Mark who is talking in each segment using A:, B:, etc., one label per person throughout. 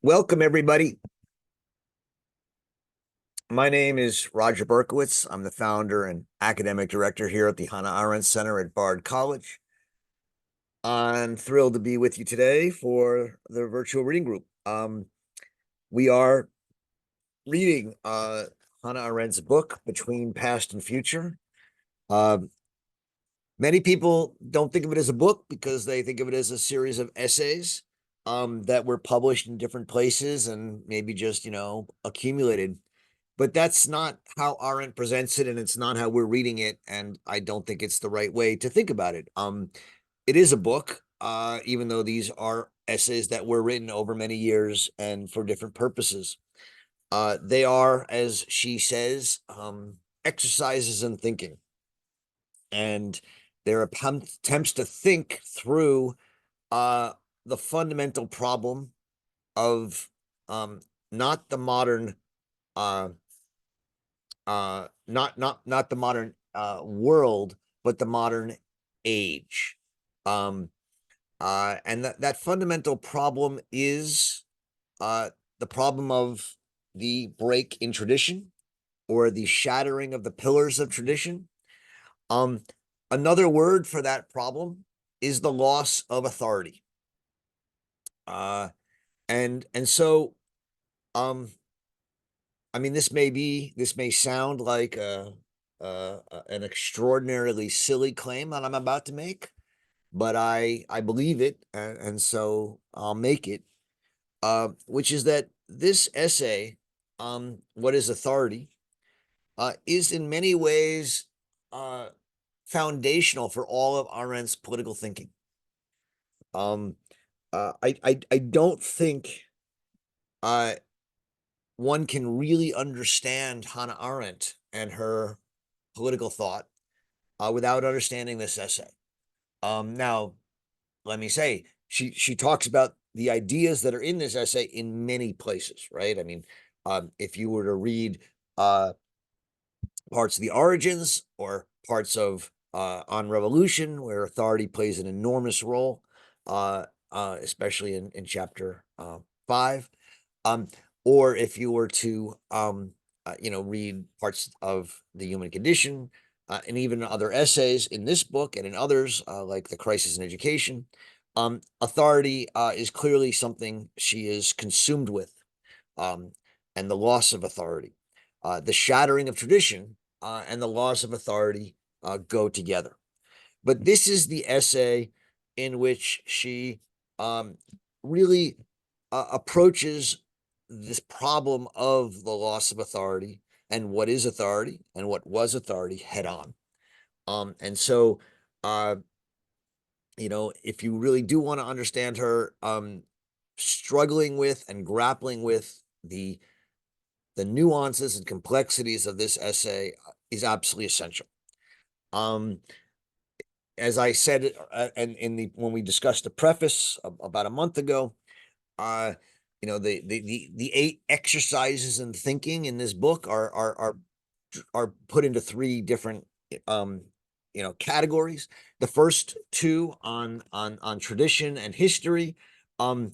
A: Welcome, everybody. My name is Roger Berkowitz. I'm the founder and academic director here at the Hannah Arendt Center at Bard College. I'm thrilled to be with you today for the virtual reading group. We are reading Hannah Arendt's book, Between Past and Future. Many people don't think of it as a book because they think of it as a series of essays that were published in different places and maybe just, accumulated. But that's not how Arendt presents it, and it's not how we're reading it, and I don't think it's the right way to think about it. It is a book, even though these are essays that were written over many years and for different purposes. They are, as she says, exercises in thinking, and they're attempts to think through uh, the fundamental problem of not the modern uh, not the modern world, but the modern age. Um, and that fundamental problem is the problem of the break in tradition or the shattering of the pillars of tradition. Um, Another word for that problem is the loss of authority. Uh, and so um, I mean, this may sound like an extraordinarily silly claim that I'm about to make, but I believe it, and so I'll make it. Which is that this essay, "What is Authority," is in many ways uh, foundational for all of Arendt's political thinking. Um, I don't think uh, one can really understand Hannah Arendt and her political thought without understanding this essay. Now, let me say, she talks about the ideas that are in this essay in many places, right? I mean, if you were to read parts of the origins or parts of on revolution, where authority plays an enormous role, especially in chapter 5, um, or if you were to read parts of the human condition and even other essays in this book and in others like the crisis in education, authority is clearly something she is consumed with, um, and the loss of authority, the shattering of tradition, and the loss of authority go together. But this is the essay in which she really approaches this problem of the loss of authority and what is authority and what was authority head on. And so, uh, if you really do want to understand her, struggling with and grappling with the nuances and complexities of this essay is absolutely essential. Um, as I said, and when we discussed the preface about a month ago, uh, the 8 exercises in thinking in this book are put into 3 different categories. The first 2 on tradition and history um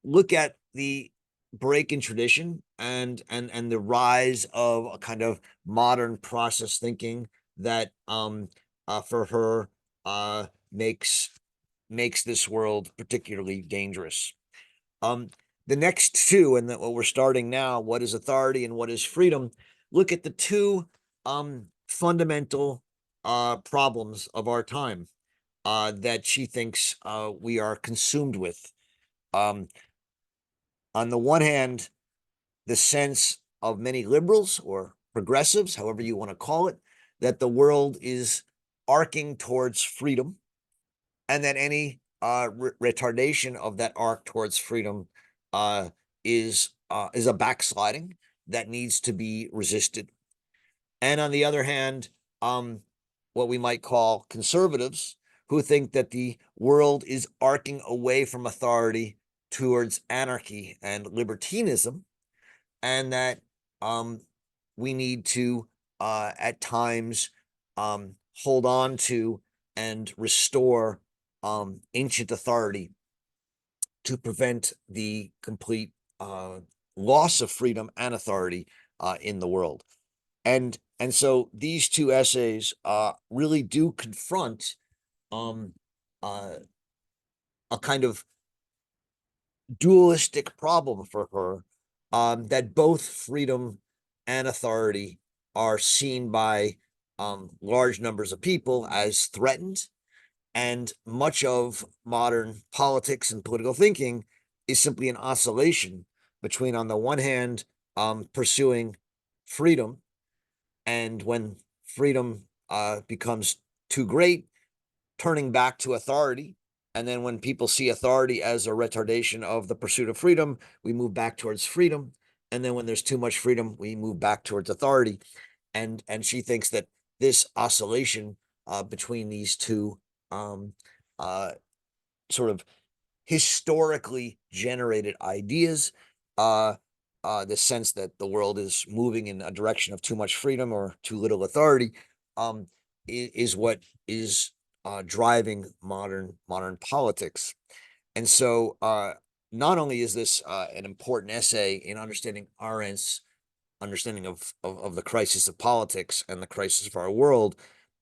A: look at the break in tradition and the rise of a kind of modern process thinking that for her makes this world particularly dangerous. Um, the next 2, and what we're starting now, what is authority and what is freedom, look at the 2 fundamental problems of our time that she thinks we are consumed with. Um, on the one hand, the sense of many liberals or progressives, however you want to call it, that the world is arcing towards freedom, and that any retardation of that arc towards freedom uh, is a backsliding that needs to be resisted. And on the other hand, what we might call conservatives, who think that the world is arcing away from authority towards anarchy and libertinism, and that um, we need to at times hold on to and restore ancient authority to prevent the complete loss of freedom and authority in the world. And so these two essays really do confront a kind of dualistic problem for her, that both freedom and authority are seen by large numbers of people as threatened, and much of modern politics and political thinking is simply an oscillation between, on the one hand, pursuing freedom, and when freedom becomes too great, turning back to authority. And then when people see authority as a retardation of the pursuit of freedom, we move back towards freedom. And then when there's too much freedom, we move back towards authority. And she thinks that this oscillation between these two uh, sort of historically generated ideas, the sense that the world is moving in a direction of too much freedom or too little authority, is what is driving modern politics. And so not only is this an important essay in understanding Arendt's understanding of the crisis of politics and the crisis of our world,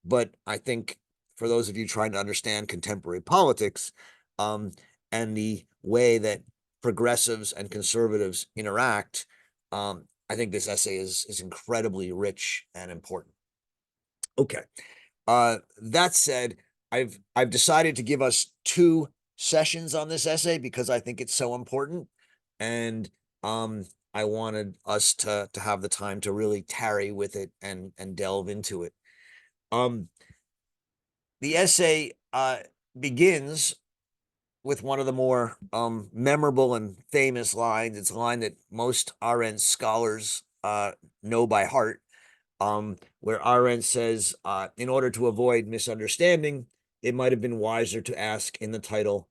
A: but I think for those of you trying to understand contemporary politics, and the way that progressives and conservatives interact, I think this essay is incredibly rich and important. Okay. That said, I've decided to give us 2 sessions on this essay because I think it's so important, and I wanted us to have the time to really tarry with it and delve into it. The essay begins with one of the more memorable and famous lines. It's a line that most Arendt scholars know by heart, where Arendt says, in order to avoid misunderstanding, it might have been wiser to ask in the title,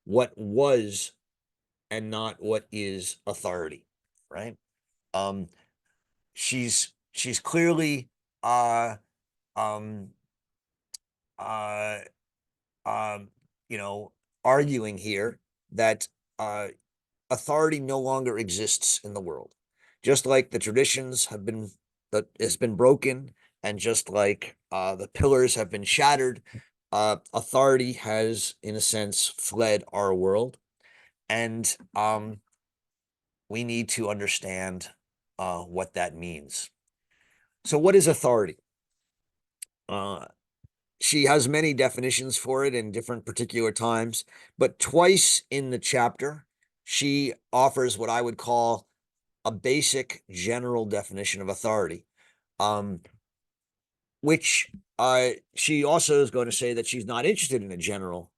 A: what was and not what is authority, right? She's clearly uh, um, uh, um, you know, arguing here that authority no longer exists in the world, just like the traditions have been that has been broken, and just like the pillars have been shattered, authority has, in a sense, fled our world, and we need to understand what that means. So, what is authority? She has many definitions for it in different particular times, but twice in the chapter, she offers what I would call a basic general definition of authority, which she also is going to say that she's not interested in a general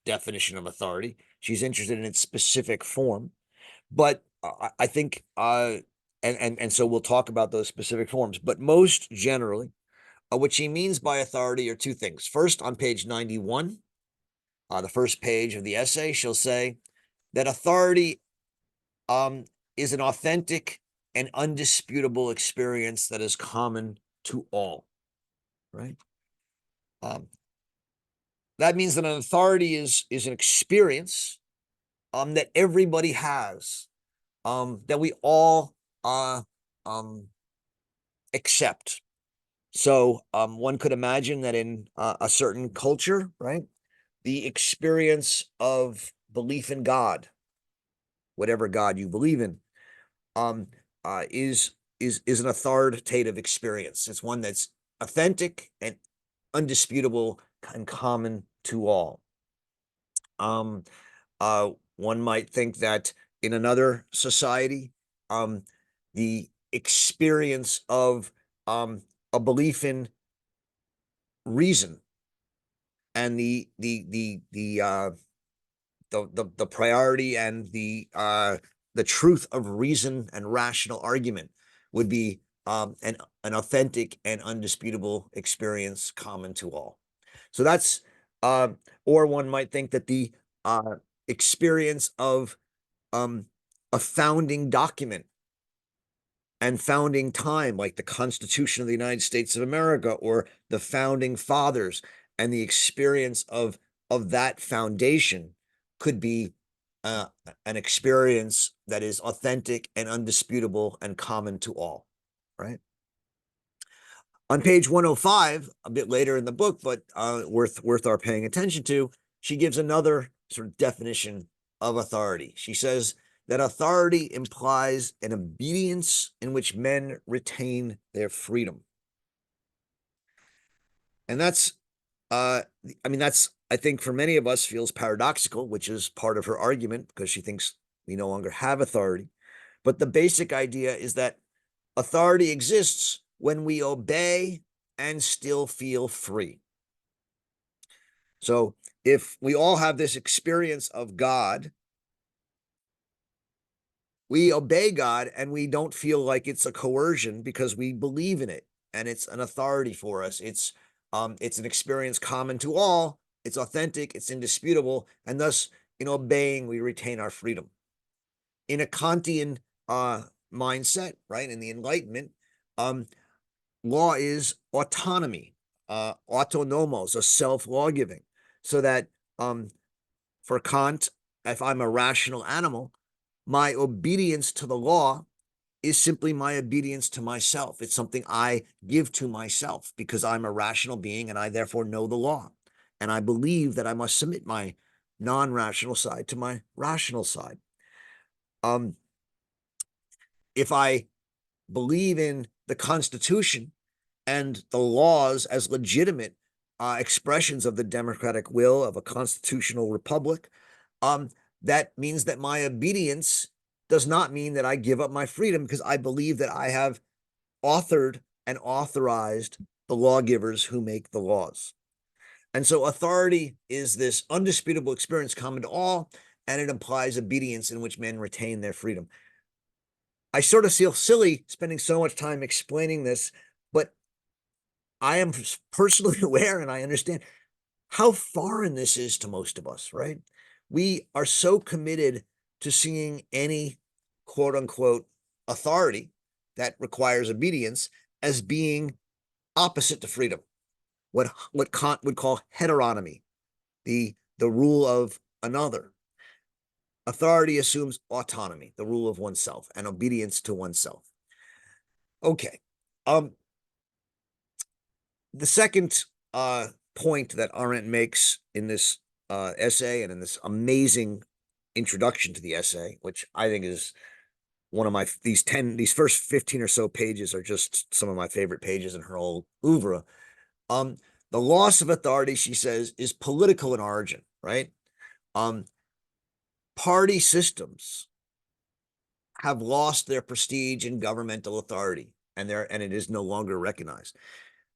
A: definition of authority. She's interested in its specific form. But I think, and so we'll talk about those specific forms, but most generally, what she means by authority are 2 things. First, on page 91, the first page of the essay, she'll say that authority is an authentic and undisputable experience that is common to all, right? That means that an authority is an experience that everybody has, that we all accept. So one could imagine that in a certain culture, right, the experience of belief in God, whatever God you believe in, is an authoritative experience. It's one that's authentic and undisputable and common to all. One might think that in another society, the experience of a belief in reason and the priority and the truth of reason and rational argument would be an authentic and undisputable experience common to all. So that's or one might think that the experience of a founding document and founding time, like the Constitution of the United States of America or the founding fathers, and the experience of that foundation could be an experience that is authentic and undisputable and common to all, right? On page 105, a bit later in the book, but worth our paying attention to, she gives another sort of definition of authority. She says that authority implies an obedience in which men retain their freedom. And that's, I think for many of us feels paradoxical, which is part of her argument because she thinks we no longer have authority. But the basic idea is that authority exists when we obey and still feel free. So if we all have this experience of God, we obey God and we don't feel like it's a coercion because we believe in it and it's an authority for us. It's an experience common to all. It's authentic. It's indisputable. And thus, in obeying, we retain our freedom. In a Kantian mindset, right, in the Enlightenment, law is autonomy, autonomos, a self-law giving. So that for Kant, if I'm a rational animal, my obedience to the law is simply my obedience to myself. It's something I give to myself because I'm a rational being and I therefore know the law. And I believe that I must submit my non-rational side to my rational side. If I believe in the Constitution and the laws as legitimate expressions of the democratic will of a constitutional republic, that means that my obedience does not mean that I give up my freedom because I believe that I have authored and authorized the lawgivers who make the laws. And so authority is this undisputable experience common to all, and it implies obedience in which men retain their freedom. I sort of feel silly spending so much time explaining this, but I am personally aware and I understand how foreign this is to most of us, right? We are so committed to seeing any quote unquote authority that requires obedience as being opposite to freedom, what Kant would call heteronomy, the rule of another. Authority assumes autonomy, the rule of oneself, and obedience to oneself. Okay. The second point that Arendt makes in this essay and in this amazing introduction to the essay, which I think is one of my these first 15 or so pages are just some of my favorite pages in her whole oeuvre. The loss of authority, she says, is political in origin, right? Party systems have lost their prestige in governmental authority, and it is no longer recognized.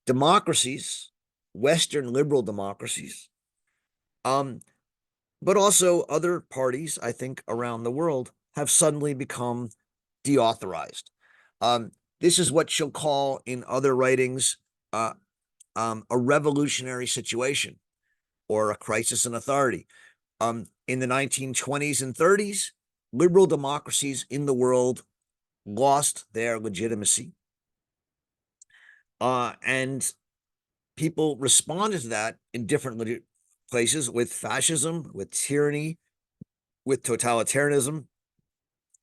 A: Democracies, Western liberal democracies, but also other parties, I think, around the world have suddenly become deauthorized. This is what she'll call in other writings a revolutionary situation or a crisis in authority. In the 1920s and 30s, liberal democracies in the world lost their legitimacy. And people responded to that in different places with fascism, with tyranny, with totalitarianism.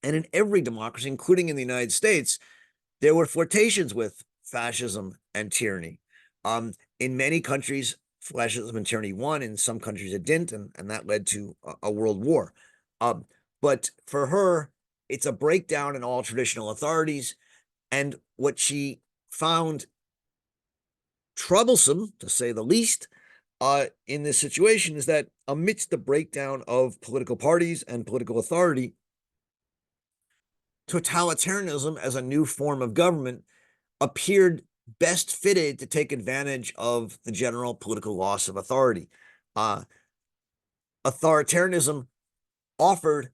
A: And in every democracy, including in the United States, there were flirtations with fascism and tyranny. In many countries, fascism and tyranny won. In some countries, it didn't, and that led to a world war. But for her, it's a breakdown in all traditional authorities. And what she found troublesome, to say the least, in this situation is that amidst the breakdown of political parties and political authority, totalitarianism as a new form of government appeared best fitted to take advantage of the general political loss of authority. Authoritarianism offered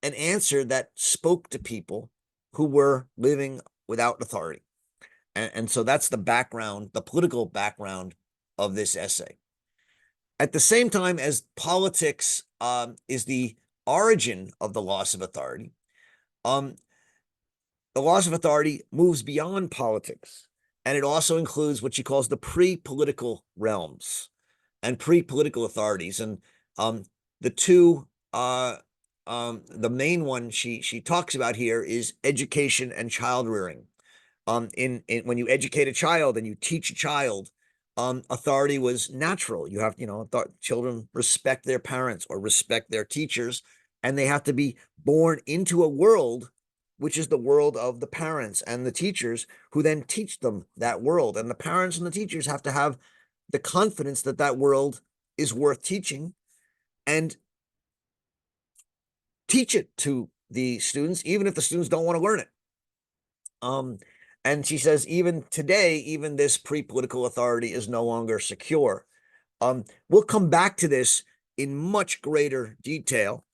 A: an answer that spoke to people who were living without authority. And so that's the background, the political background of this essay. At the same time as politics is the origin of the loss of authority, the loss of authority moves beyond politics, and it also includes what she calls the pre-political realms and pre-political authorities. And the two the main one she talks about here is education and child rearing. In when you educate a child and you teach a child, authority was natural. You have, children respect their parents or respect their teachers, and they have to be born into a world which is the world of the parents and the teachers who then teach them that world. And the parents and the teachers have to have the confidence that that world is worth teaching and teach it to the students, even if the students don't want to learn it. And she says, even today, even this pre-political authority is no longer secure. We'll come back to this in much greater detail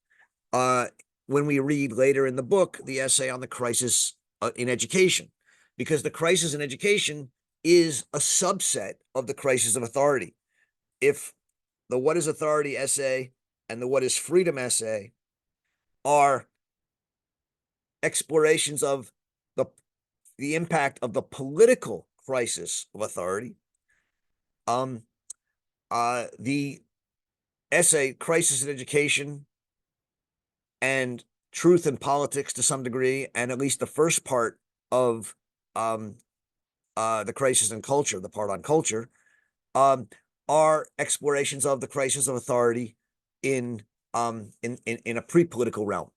A: when we read later in the book the essay on the crisis in education, because the crisis in education is a subset of the crisis of authority. If the What is Authority essay and the What is Freedom essay are explorations of the impact of the political crisis of authority, the essay Crisis in Education and Truth in Politics to some degree, and at least the first part of the Crisis in Culture, the part on culture, are explorations of the crisis of authority in a pre-political realm.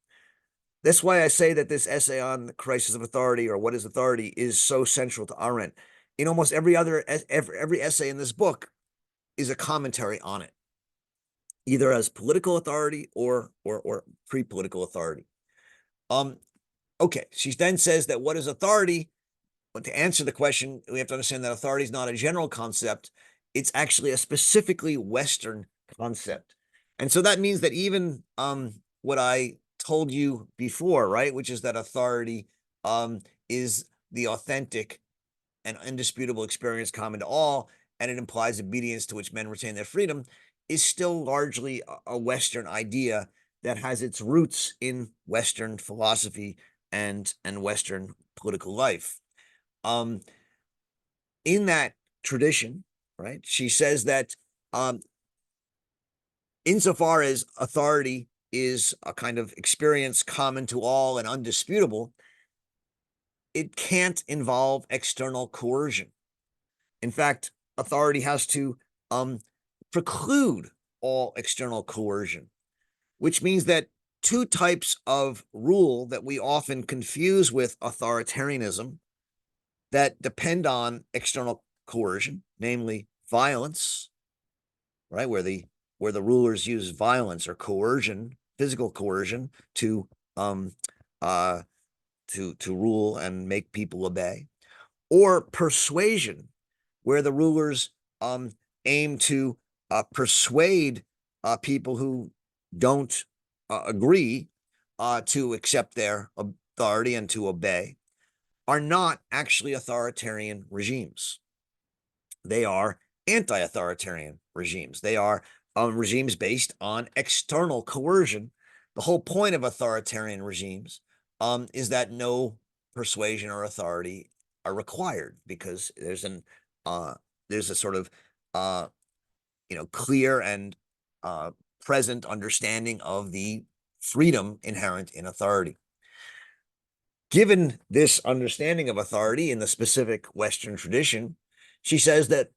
A: That's why I say that this essay on the crisis of authority, or what is authority, is so central to Arendt. In almost every essay in this book is a commentary on it, either as political authority or pre-political authority. Okay, she then says that what is authority? But to answer the question, we have to understand that authority is not a general concept. It's actually a specifically Western concept. And so that means that even what I told you before, right, which is that authority is the authentic and indisputable experience common to all, and it implies obedience to which men retain their freedom, is still largely a Western idea that has its roots in Western philosophy and Western political life. In that tradition, right, she says that insofar as authority is a kind of experience common to all and undisputable, it can't involve external coercion. In fact, authority has to preclude all external coercion, which means that two types of rule that we often confuse with authoritarianism that depend on external coercion, namely violence, right, where the rulers use violence or coercion, physical coercion, to rule and make people obey, or persuasion, where the rulers aim to persuade people who don't agree to accept their authority and to obey, are not actually authoritarian regimes. They are anti-authoritarian regimes. They are regimes based on external coercion. The whole point of authoritarian regimes is that no persuasion or authority are required, because there's a sort of clear and present understanding of the freedom inherent in authority. Given this understanding of authority in the specific Western tradition, she says that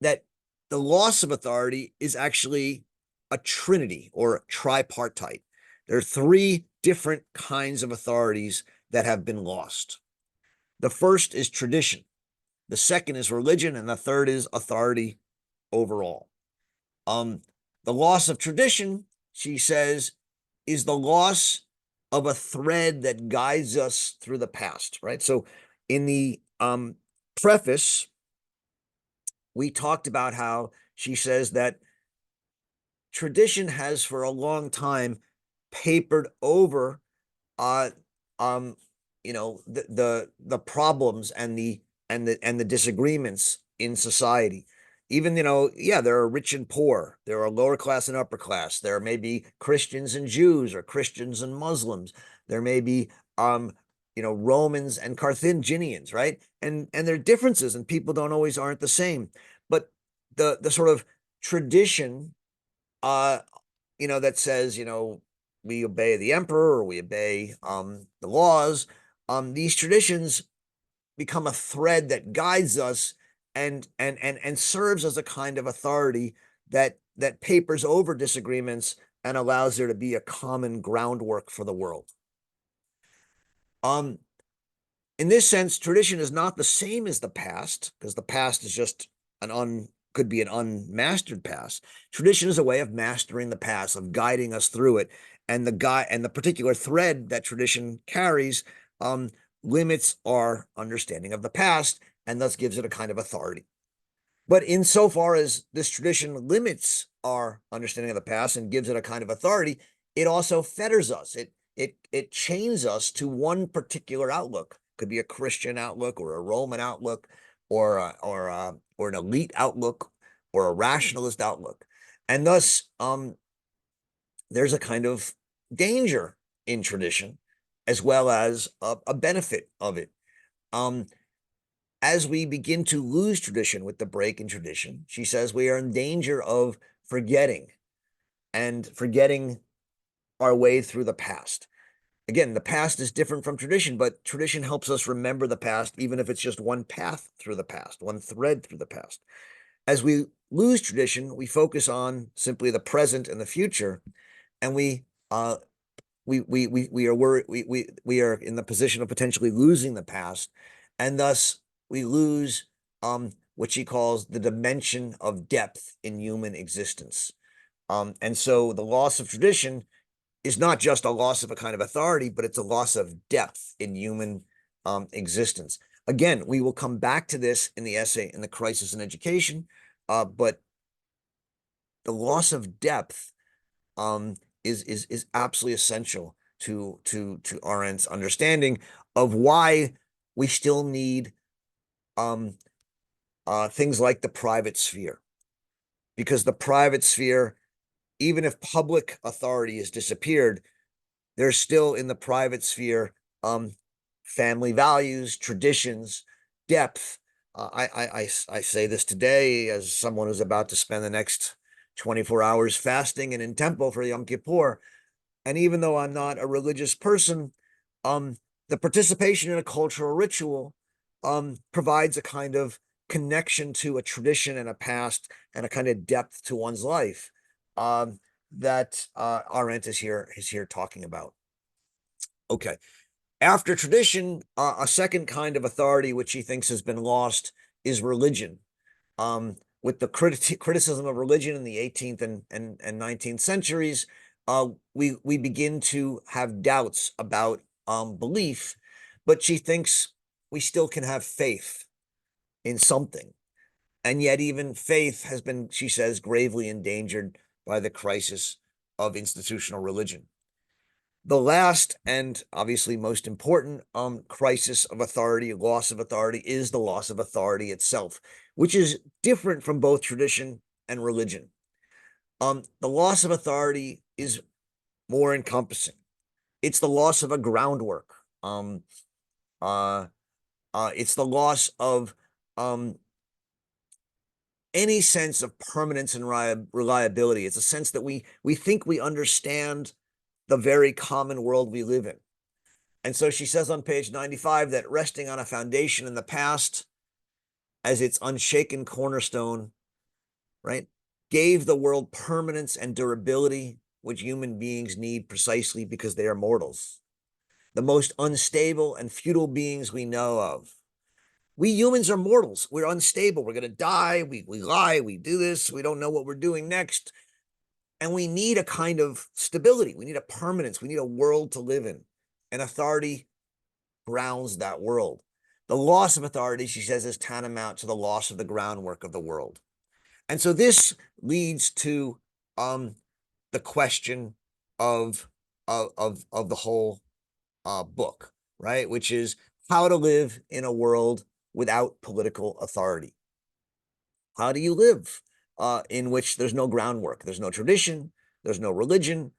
A: that the loss of authority is actually a trinity or tripartite. There are three different kinds of authorities that have been lost. The first is tradition, the second is religion, and the third is authority overall. The loss of tradition, she says, is the loss of a thread that guides us through the past, right? So in the preface, we talked about how she says that tradition has for a long time papered over the problems and the disagreements in society. Even, there are rich and poor, there are lower class and upper class, there may be Christians and Jews or Christians and Muslims, there may be Romans and Carthaginians, right? And there are differences, and people aren't the same. But the sort of tradition that says, we obey the emperor or we obey the laws, these traditions become a thread that guides us and serves as a kind of authority that papers over disagreements and allows there to be a common groundwork for the world. In this sense, tradition is not the same as the past, because the past is just could be an unmastered past. Tradition is a way of mastering the past, of guiding us through it, and the particular thread that tradition carries limits our understanding of the past and thus gives it a kind of authority. But insofar as this tradition limits our understanding of the past and gives it a kind of authority, it also fetters us. It chains us to one particular outlook. Could be a Christian outlook or a Roman outlook or an elite outlook or a rationalist outlook. And thus, there's a kind of danger in tradition as well as a benefit of it. As we begin to lose tradition with the break in tradition, she says we are in danger of forgetting our way through the past. Again, the past is different from tradition, but tradition helps us remember the past, even if it's just one path through the past, one thread through the past. As we lose tradition, we focus on simply the present and the future, and we are worried, we are in the position of potentially losing the past, and thus we lose what she calls the dimension of depth in human existence. And so the loss of tradition is not just a loss of a kind of authority, but it's a loss of depth in human existence. Again, we will come back to this in the essay in the Crisis in Education, but the loss of depth is absolutely essential to Arendt's understanding of why we still need things like the private sphere, because the private sphere, even if public authority has disappeared, there's still in the private sphere family values, traditions, depth. I say this today as someone who's about to spend the next 24 hours fasting and in temple for Yom Kippur. And even though I'm not a religious person, the participation in a cultural ritual provides a kind of connection to a tradition and a past and a kind of depth to one's life that Arendt is here talking about. Okay. After tradition, a second kind of authority which he thinks has been lost is religion. With the criticism of religion in the 18th and 19th centuries, we begin to have doubts about belief, but she thinks we still can have faith in something. And yet even faith has been, she says, gravely endangered by the crisis of institutional religion. The last and obviously most important crisis of authority, loss of authority, is the loss of authority itself, which is different from both tradition and religion. The loss of authority is more encompassing. It's the loss of a groundwork. It's the loss of any sense of permanence and reliability. It's a sense that we think we understand the very common world we live in. And so she says on page 95 that resting on a foundation in the past as its unshaken cornerstone, right, gave the world permanence and durability, which human beings need precisely because they are mortals. The most unstable and futile beings we know of. We humans are mortals. We're unstable. We're going to die. We lie. We do this. We don't know what we're doing next. And we need a kind of stability. We need a permanence. We need a world to live in. And authority grounds that world. The loss of authority, she says, is tantamount to the loss of the groundwork of the world. And so this leads to the question of the whole book, right? Which is how to live in a world without political authority. How do you live in which there's no groundwork, there's no tradition, there's no religion,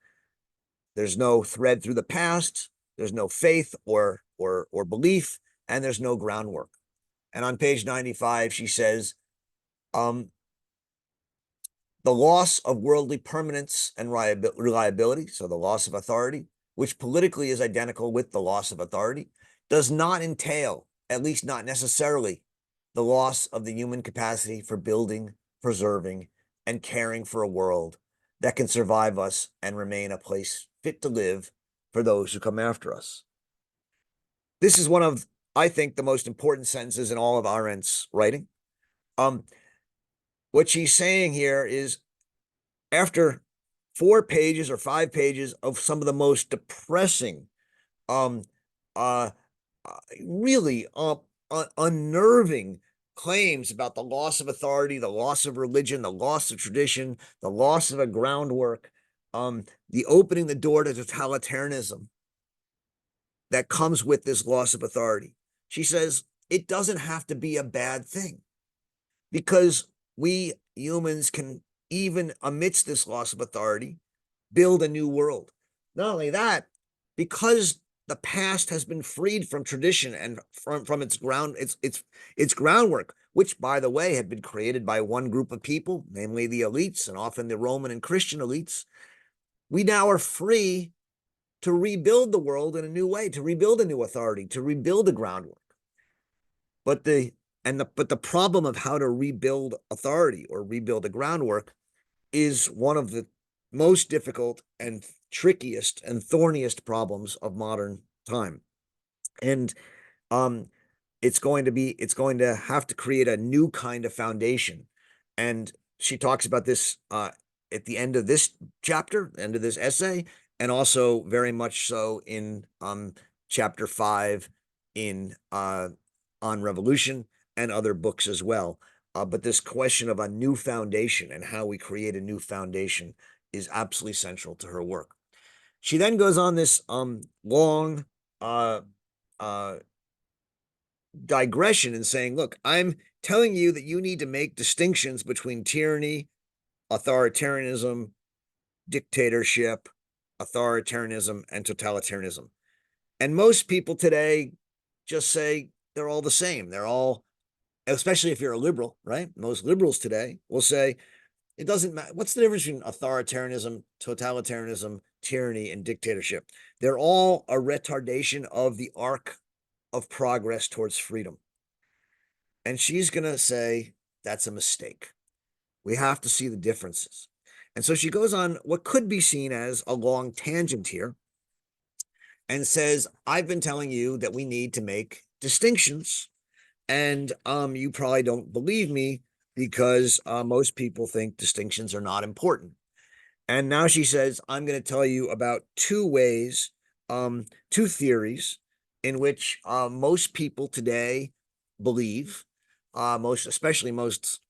A: there's no thread through the past, there's no faith or belief, and there's no groundwork. And on page 95, she says, the loss of worldly permanence and reliability, so the loss of authority, which politically is identical with the loss of authority, does not entail, at least not necessarily, the loss of the human capacity for building, preserving, and caring for a world that can survive us and remain a place fit to live for those who come after us. This is one of, I think, the most important sentences in all of Arendt's writing. What she's saying here is, after 4 pages or 5 pages of some of the most depressing, um, uh, really unnerving claims about the loss of authority, the loss of religion, the loss of tradition, the loss of a groundwork, the opening the door to totalitarianism that comes with this loss of authority. She says it doesn't have to be a bad thing, because we humans can, even amidst this loss of authority, build a new world. Not only that, because the past has been freed from tradition and from its groundwork, which, by the way, had been created by one group of people, namely the elites, and often the Roman and Christian elites. We now are free to rebuild the world in a new way, to rebuild a new authority, to rebuild the groundwork. But the problem of how to rebuild authority or rebuild the groundwork is one of the most difficult and trickiest and thorniest problems of modern time. And it's going to have to create a new kind of foundation. And she talks about this at the end of this chapter, end of this essay, and also very much so in chapter 5 in On Revolution and other books as well. But this question of a new foundation and how we create a new foundation is absolutely central to her work. She then goes on this long digression in saying, look, I'm telling you that you need to make distinctions between tyranny, authoritarianism, dictatorship, authoritarianism, and totalitarianism. And most people today just say they're all the same. They're all, especially if you're a liberal, right? Most liberals today will say, it doesn't matter. What's the difference between authoritarianism, totalitarianism, tyranny, and dictatorship? They're all a retardation of the arc of progress towards freedom. And she's going to say that's a mistake. We have to see the differences. And so she goes on what could be seen as a long tangent here and says, I've been telling you that we need to make distinctions. And you probably don't believe me because most people think distinctions are not important. And now she says, I'm going to tell you about 2 theories in which most people today believe, especially most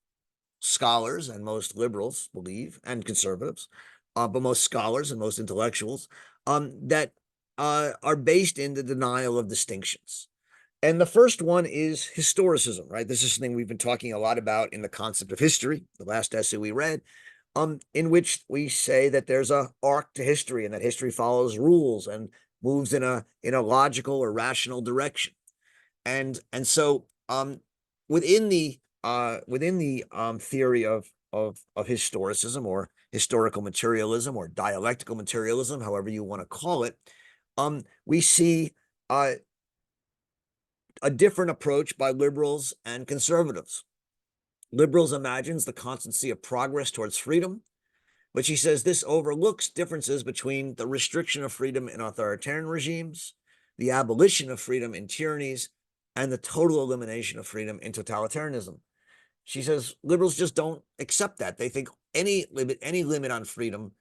A: scholars and most liberals believe, and conservatives, but most scholars and most intellectuals, that are based in the denial of distinctions. And the first one is historicism, right? This is something we've been talking a lot about in the concept of history, the last essay we read, in which we say that there's an arc to history and that history follows rules and moves in a logical or rational direction. And so within the theory of historicism, or historical materialism, or dialectical materialism, however you want to call it, we see a different approach by liberals and conservatives. Liberals imagines the constancy of progress towards freedom, but she says this overlooks differences between the restriction of freedom in authoritarian regimes, the abolition of freedom in tyrannies, and the total elimination of freedom in totalitarianism. She says liberals just don't accept that. They think any limit on freedom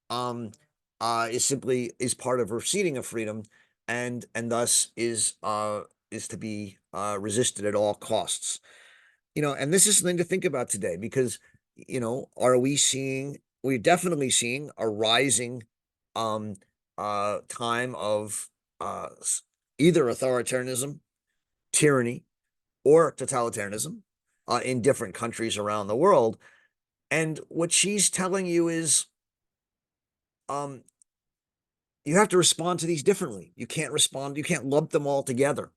A: is part of receding of freedom, and thus is to be resisted at all costs. And this is something to think about today, because we're definitely seeing a rising time of either authoritarianism, tyranny, or totalitarianism in different countries around the world. And what she's telling you is you have to respond to these differently. You can't lump them all together.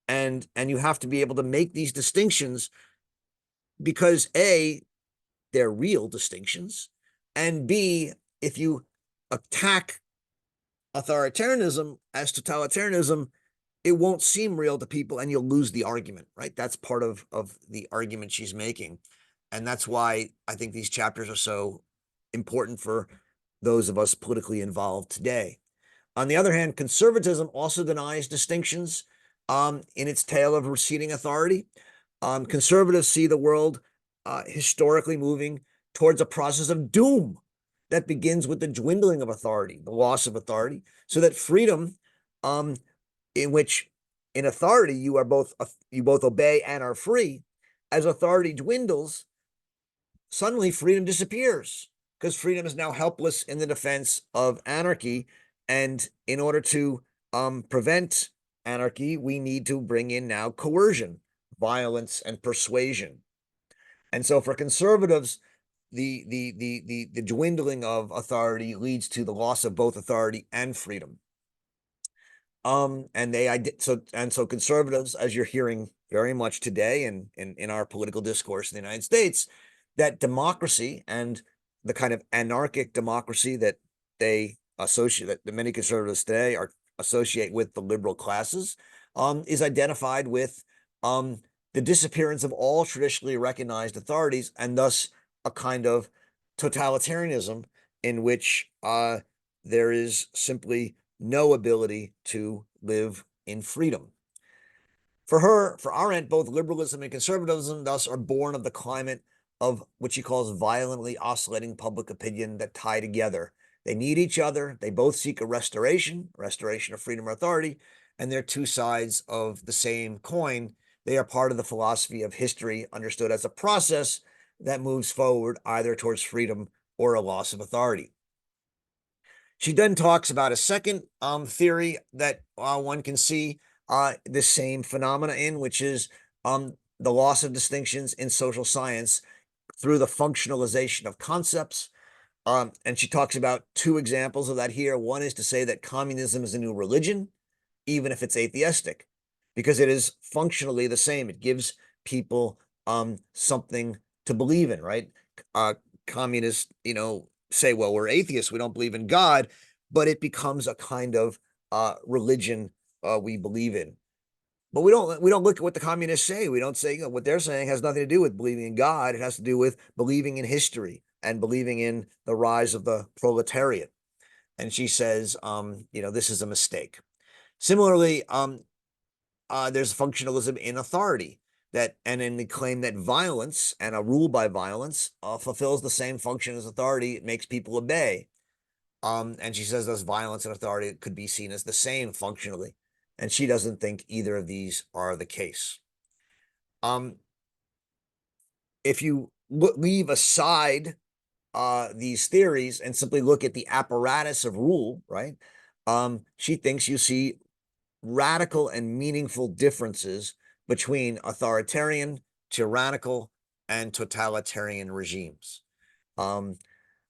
A: And you have to be able to make these distinctions, because they're real distinctions, and B, if you attack authoritarianism as totalitarianism, it won't seem real to people and you'll lose the argument, right? That's part of the argument she's making. And that's why I think these chapters are so important for those of us politically involved today. On the other hand, conservatism also denies distinctions in its tale of receding authority. Conservatives see the world historically moving towards a process of doom that begins with the dwindling of authority, the loss of authority, so that freedom, um, in which in authority you both obey and are free, as authority dwindles, suddenly freedom disappears because freedom is now helpless in the defense of anarchy. And in order to prevent anarchy, we need to bring in now coercion, violence, and persuasion. And so for conservatives, the dwindling of authority leads to the loss of both authority and freedom. So conservatives, as you're hearing very much today in our political discourse in the United States, that democracy and the kind of anarchic democracy that they associate, that many conservatives today are associate with the liberal classes, is identified with the disappearance of all traditionally recognized authorities, and thus a kind of totalitarianism in which there is simply no ability to live in freedom. For her, for Arendt, both liberalism and conservatism thus are born of the climate of what she calls violently oscillating public opinion that tie together. They need each other. They both seek a restoration of freedom or authority, and they're two sides of the same coin. They are part of the philosophy of history, understood as a process that moves forward either towards freedom or a loss of authority. She then talks about a second theory that one can see the same phenomena in, which is the loss of distinctions in social science through the functionalization of concepts. And she talks about two examples of that here. One is to say that communism is a new religion, even if it's atheistic, because it is functionally the same. It gives people something to believe in, right? Communists, say, well, we're atheists, we don't believe in God, but it becomes a kind of religion we believe in. But we don't look at what the communists say. We don't say what they're saying has nothing to do with believing in God. It has to do with believing in history and believing in the rise of the proletariat. And she says, this is a mistake. Similarly, there's functionalism in authority and in the claim that violence and a rule by violence fulfills the same function as authority. It makes people obey. And she says those violence and authority could be seen as the same functionally. And she doesn't think either of these are the case. If you leave aside these theories and simply look at the apparatus of rule, right? She thinks you see radical and meaningful differences between authoritarian, tyrannical, and totalitarian regimes.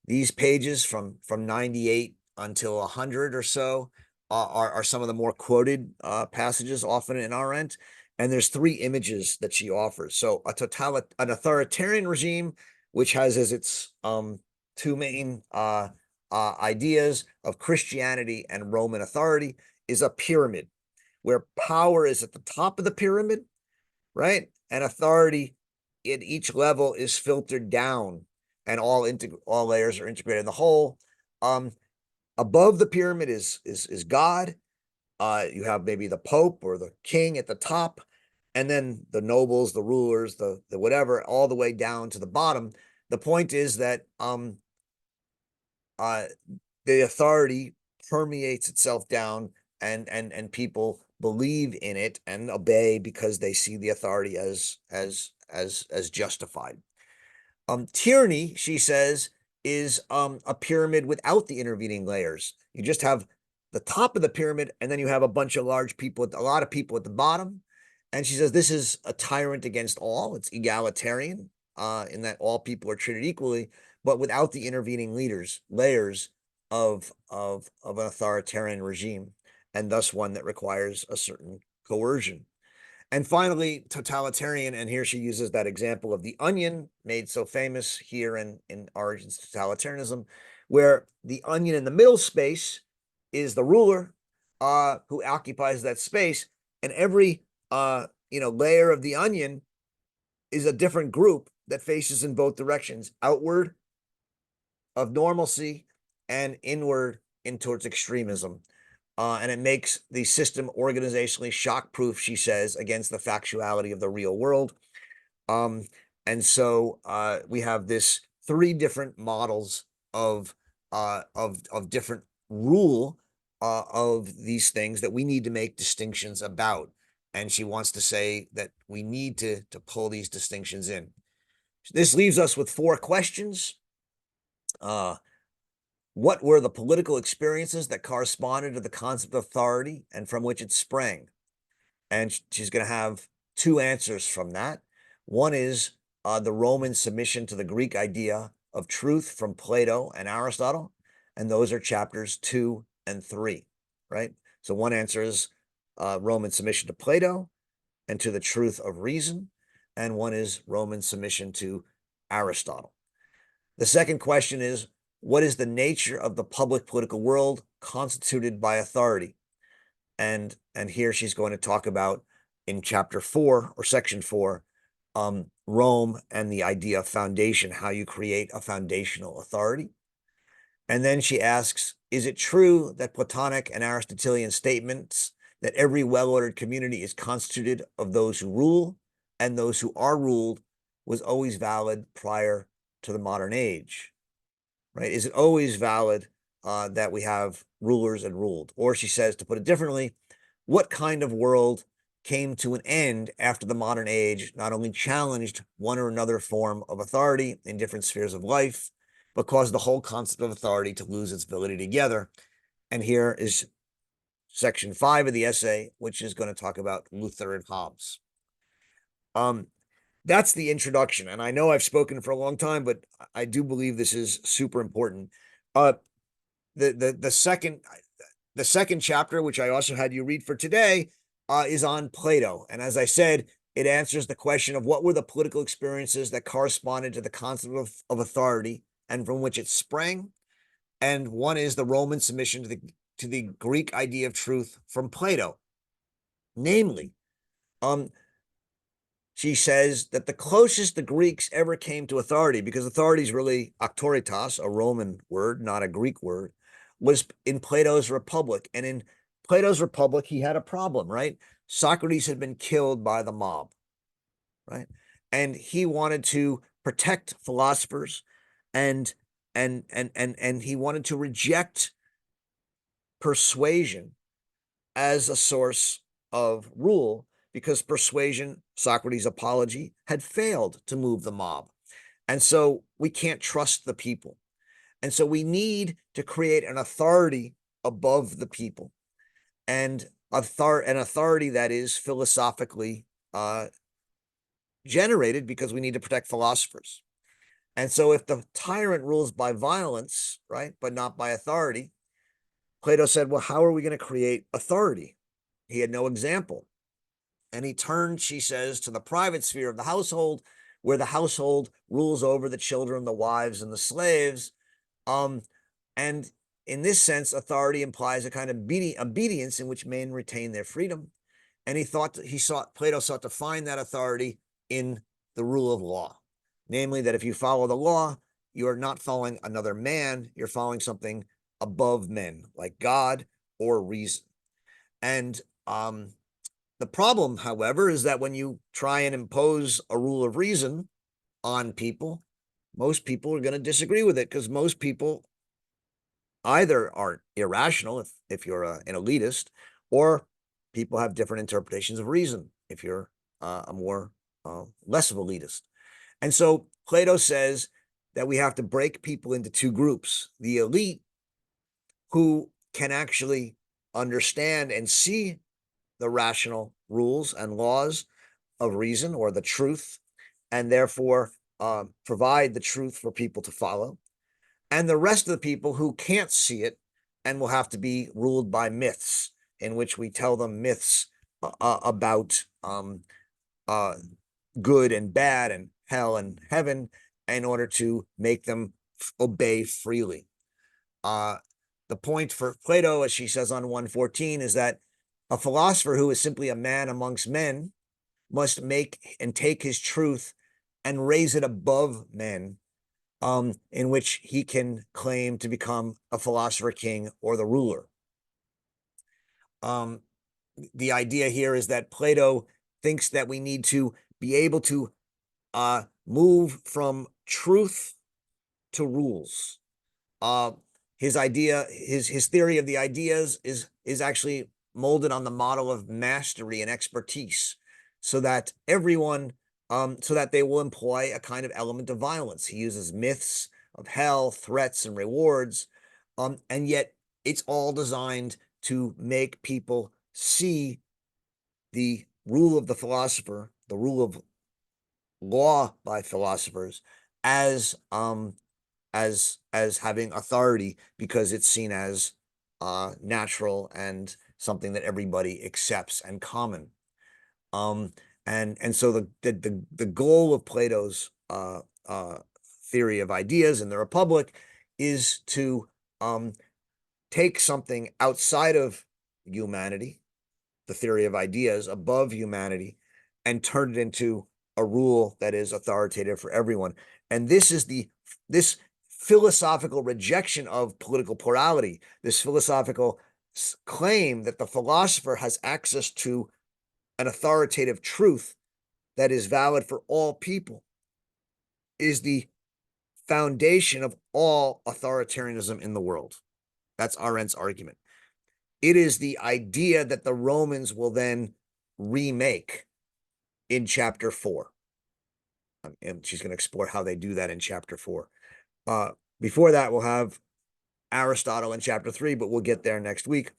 A: These pages from 98 until 100 or so are some of the more quoted passages often in Arendt. And there's three images that she offers. So an authoritarian regime, which has as its two main ideas of Christianity and Roman authority, is a pyramid where power is at the top of the pyramid, right? And authority at each level is filtered down, and all layers are integrated in the whole. Above the pyramid is God. You have maybe the Pope or the king at the top, and then the nobles, the rulers, the whatever, all the way down to the bottom. The point is that the authority permeates itself down, and people believe in it and obey because they see the authority as justified. Tyranny, she says, is a pyramid without the intervening layers. You just have the top of the pyramid, and then you have a bunch of large people, a lot of people at the bottom. And she says this is a tyrant against all. It's egalitarian in that all people are treated equally, but without the intervening layers of an authoritarian regime, and thus one that requires a certain coercion. And finally, totalitarian, and here she uses that example of the onion, made so famous here in Origins of Totalitarianism, where the onion in the middle space is the ruler who occupies that space, and every layer of the onion is a different group that faces in both directions, outward of normalcy and inward in towards extremism. And it makes the system organizationally shockproof, she says, against the factuality of the real world. Um, and so we have this three different models of different rule of these things that we need to make distinctions about. And she wants to say that we need to pull these distinctions in. This leaves us with four questions. What were the political experiences that corresponded to the concept of authority and from which it sprang? And she's going to have two answers from that. One is the Roman submission to the Greek idea of truth from Plato and Aristotle. And those are chapters 2 and 3, right? So one answer is Roman submission to Plato and to the truth of reason. And one is Roman submission to Aristotle. The second question is, what is the nature of the public political world constituted by authority? And here she's going to talk about in chapter 4 or section 4, Rome and the idea of foundation, how you create a foundational authority. And then she asks, is it true that Platonic and Aristotelian statements that every well-ordered community is constituted of those who rule and those who are ruled was always valid prior to the modern age? Right? Is it always valid that we have rulers and ruled? Or she says, to put it differently, what kind of world came to an end after the modern age not only challenged one or another form of authority in different spheres of life, but caused the whole concept of authority to lose its validity together? And here is section 5 of the essay, which is going to talk about Luther and Hobbes. That's the introduction. And I know I've spoken for a long time, but I do believe this is super important. The second chapter, which I also had you read for today, is on Plato. And as I said, it answers the question of what were the political experiences that corresponded to the concept of authority and from which it sprang. And one is the Roman submission to the Greek idea of truth from Plato. Namely, she says that the closest the Greeks ever came to authority, because authority is really auctoritas, a Roman word, not a Greek word, was in Plato's Republic. And in Plato's Republic, he had a problem, right? Socrates had been killed by the mob, right? And he wanted to protect philosophers and he wanted to reject persuasion as a source of rule, because persuasion, Socrates' apology, had failed to move the mob. And so we can't trust the people. And so we need to create an authority above the people, and an authority that is philosophically generated, because we need to protect philosophers. And so if the tyrant rules by violence, right, but not by authority, Plato said, well, how are we going to create authority? He had no example. And he turned, she says, to the private sphere of the household, where the household rules over the children, the wives, and the slaves. And in this sense, authority implies a kind of obedience in which men retain their freedom. And Plato sought to find that authority in the rule of law. Namely, that if you follow the law, you are not following another man, you're following something above men, like God or reason. And the problem, however, is that when you try and impose a rule of reason on people, most people are going to disagree with it, because most people either are irrational if you're an elitist, or people have different interpretations of reason if you're a more less of elitist. And so Plato says that we have to break people into two groups: the elite, who can actually understand and see the rational rules and laws of reason, or the truth, and therefore provide the truth for people to follow. And the rest of the people who can't see it and will have to be ruled by myths, in which we tell them myths about uh, good and bad and hell and heaven in order to make them obey freely. The point for Plato, as she says on 114, is that a philosopher who is simply a man amongst men must make and take his truth and raise it above men, in which he can claim to become a philosopher king or the ruler. The idea here is that Plato thinks that we need to be able to move from truth to rules. His theory of the ideas is actually molded on the model of mastery and expertise, so that everyone, so that they will employ a kind of element of violence. He uses myths of hell, threats, and rewards, and yet it's all designed to make people see the rule of the philosopher, the rule of law by philosophers, as having authority, because it's seen as natural and something that everybody accepts and common. And so the goal of Plato's theory of ideas in the Republic is to take something outside of humanity, the theory of ideas above humanity, and turn it into a rule that is authoritative for everyone. And this philosophical rejection of political plurality, this philosophical claim that the philosopher has access to an authoritative truth that is valid for all people, is the foundation of all authoritarianism in the world. That's Arendt's argument. It is the idea that the Romans will then remake in chapter 4. And she's going to explore how they do that in chapter 4. Before that, we'll have Aristotle in chapter 3, but we'll get there next week.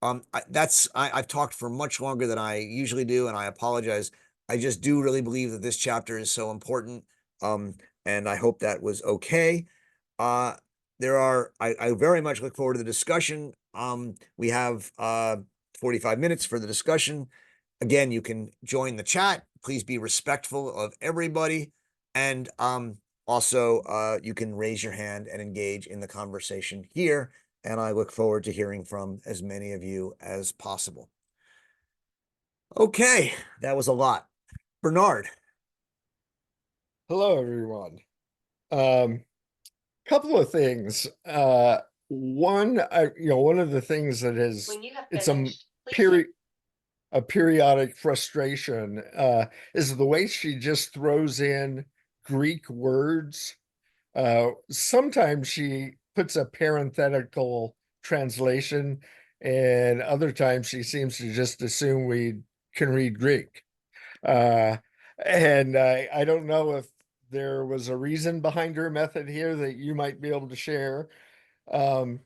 A: I've talked for much longer than I usually do, and I apologize. I just do really believe that this chapter is so important, and I hope that was okay. I very much look forward to the discussion. We have 45 minutes for the discussion. Again, you can join the chat. Please be respectful of everybody. And also, you can raise your hand and engage in the conversation here. And I look forward to hearing from as many of you as possible. Okay, that was a lot. Bernard.
B: Hello, everyone. Couple of things. One, one of the things that is it's a periodic frustration is the way she just throws in Greek words. Sometimes she puts a parenthetical translation, and other times she seems to just assume we can read Greek. Uh, and I don't know if there was a reason behind her method here that you might be able to share. Um,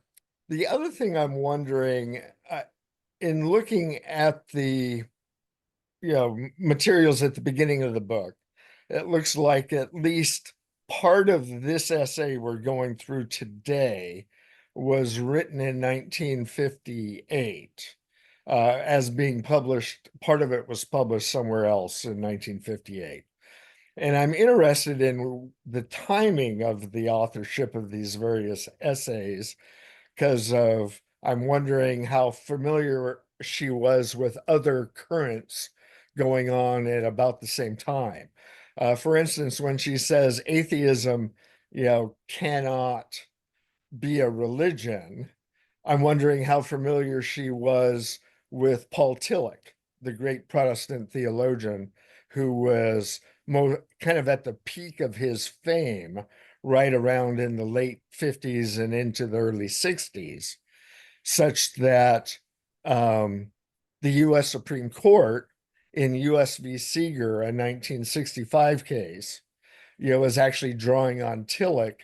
B: the other thing I'm wondering, in looking at the materials at the beginning of the book, it looks like at least part of this essay we're going through today was written in 1958 as being published. Part of it was published somewhere else in 1958. And I'm interested in the timing of the authorship of these various essays because of I'm wondering how familiar she was with other currents going on at about the same time. For instance, when she says atheism, cannot be a religion, I'm wondering how familiar she was with Paul Tillich, the great Protestant theologian who was kind of at the peak of his fame right around in the late 50s and into the early 60s, such that the U.S. Supreme Court in U.S. v. Seeger, a 1965 case, was actually drawing on Tillich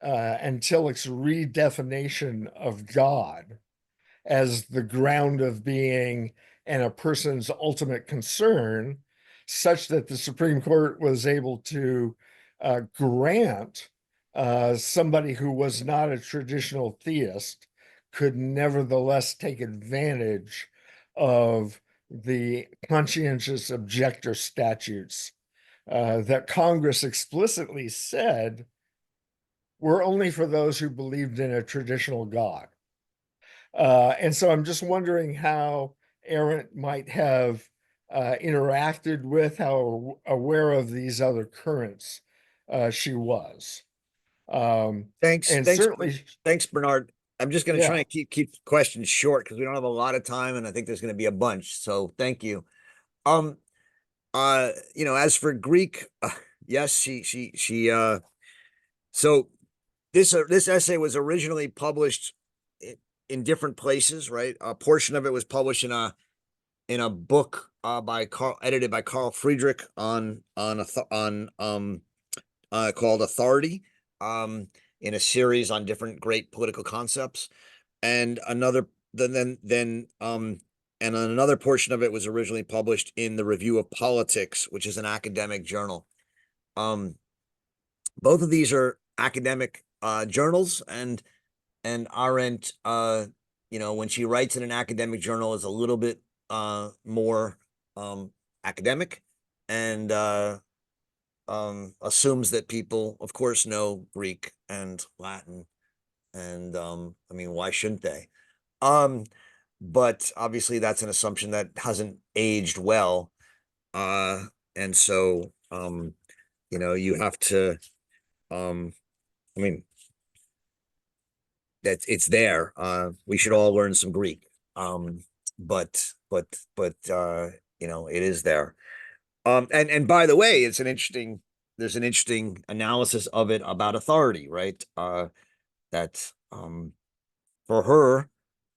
B: and Tillich's redefinition of God as the ground of being and a person's ultimate concern, such that the Supreme Court was able to grant somebody who was not a traditional theist could nevertheless take advantage of the conscientious objector statutes that Congress explicitly said were only for those who believed in a traditional God. And so I'm just wondering how Arendt might have interacted with, how aware of these other currents she was. Um,
A: Thanks,
B: and
A: thanks,
B: certainly,
A: thanks, Bernard. I'm just going to try
B: yeah,
A: and keep questions short because we don't have a lot of time, and I think there's going to be a bunch. So thank you. Um, as for Greek, yes, so this essay was originally published in different places, right? A portion of it was published in a book edited by Carl Friedrich called Authority, um, in a series on different great political concepts, and another portion of it was originally published in the Review of Politics, which is an academic journal. Um, both of these are academic journals, and Arendt, when she writes in an academic journal, is a little bit more academic, and assumes that people, of course, know Greek and Latin, and I mean, why shouldn't they? Um, but obviously, that's an assumption that hasn't aged well, uh, and so you have to. Um, I mean, that it's there. We should all learn some Greek. Um, but it is there. And by the way, there's an interesting analysis of it about authority, right? That for her,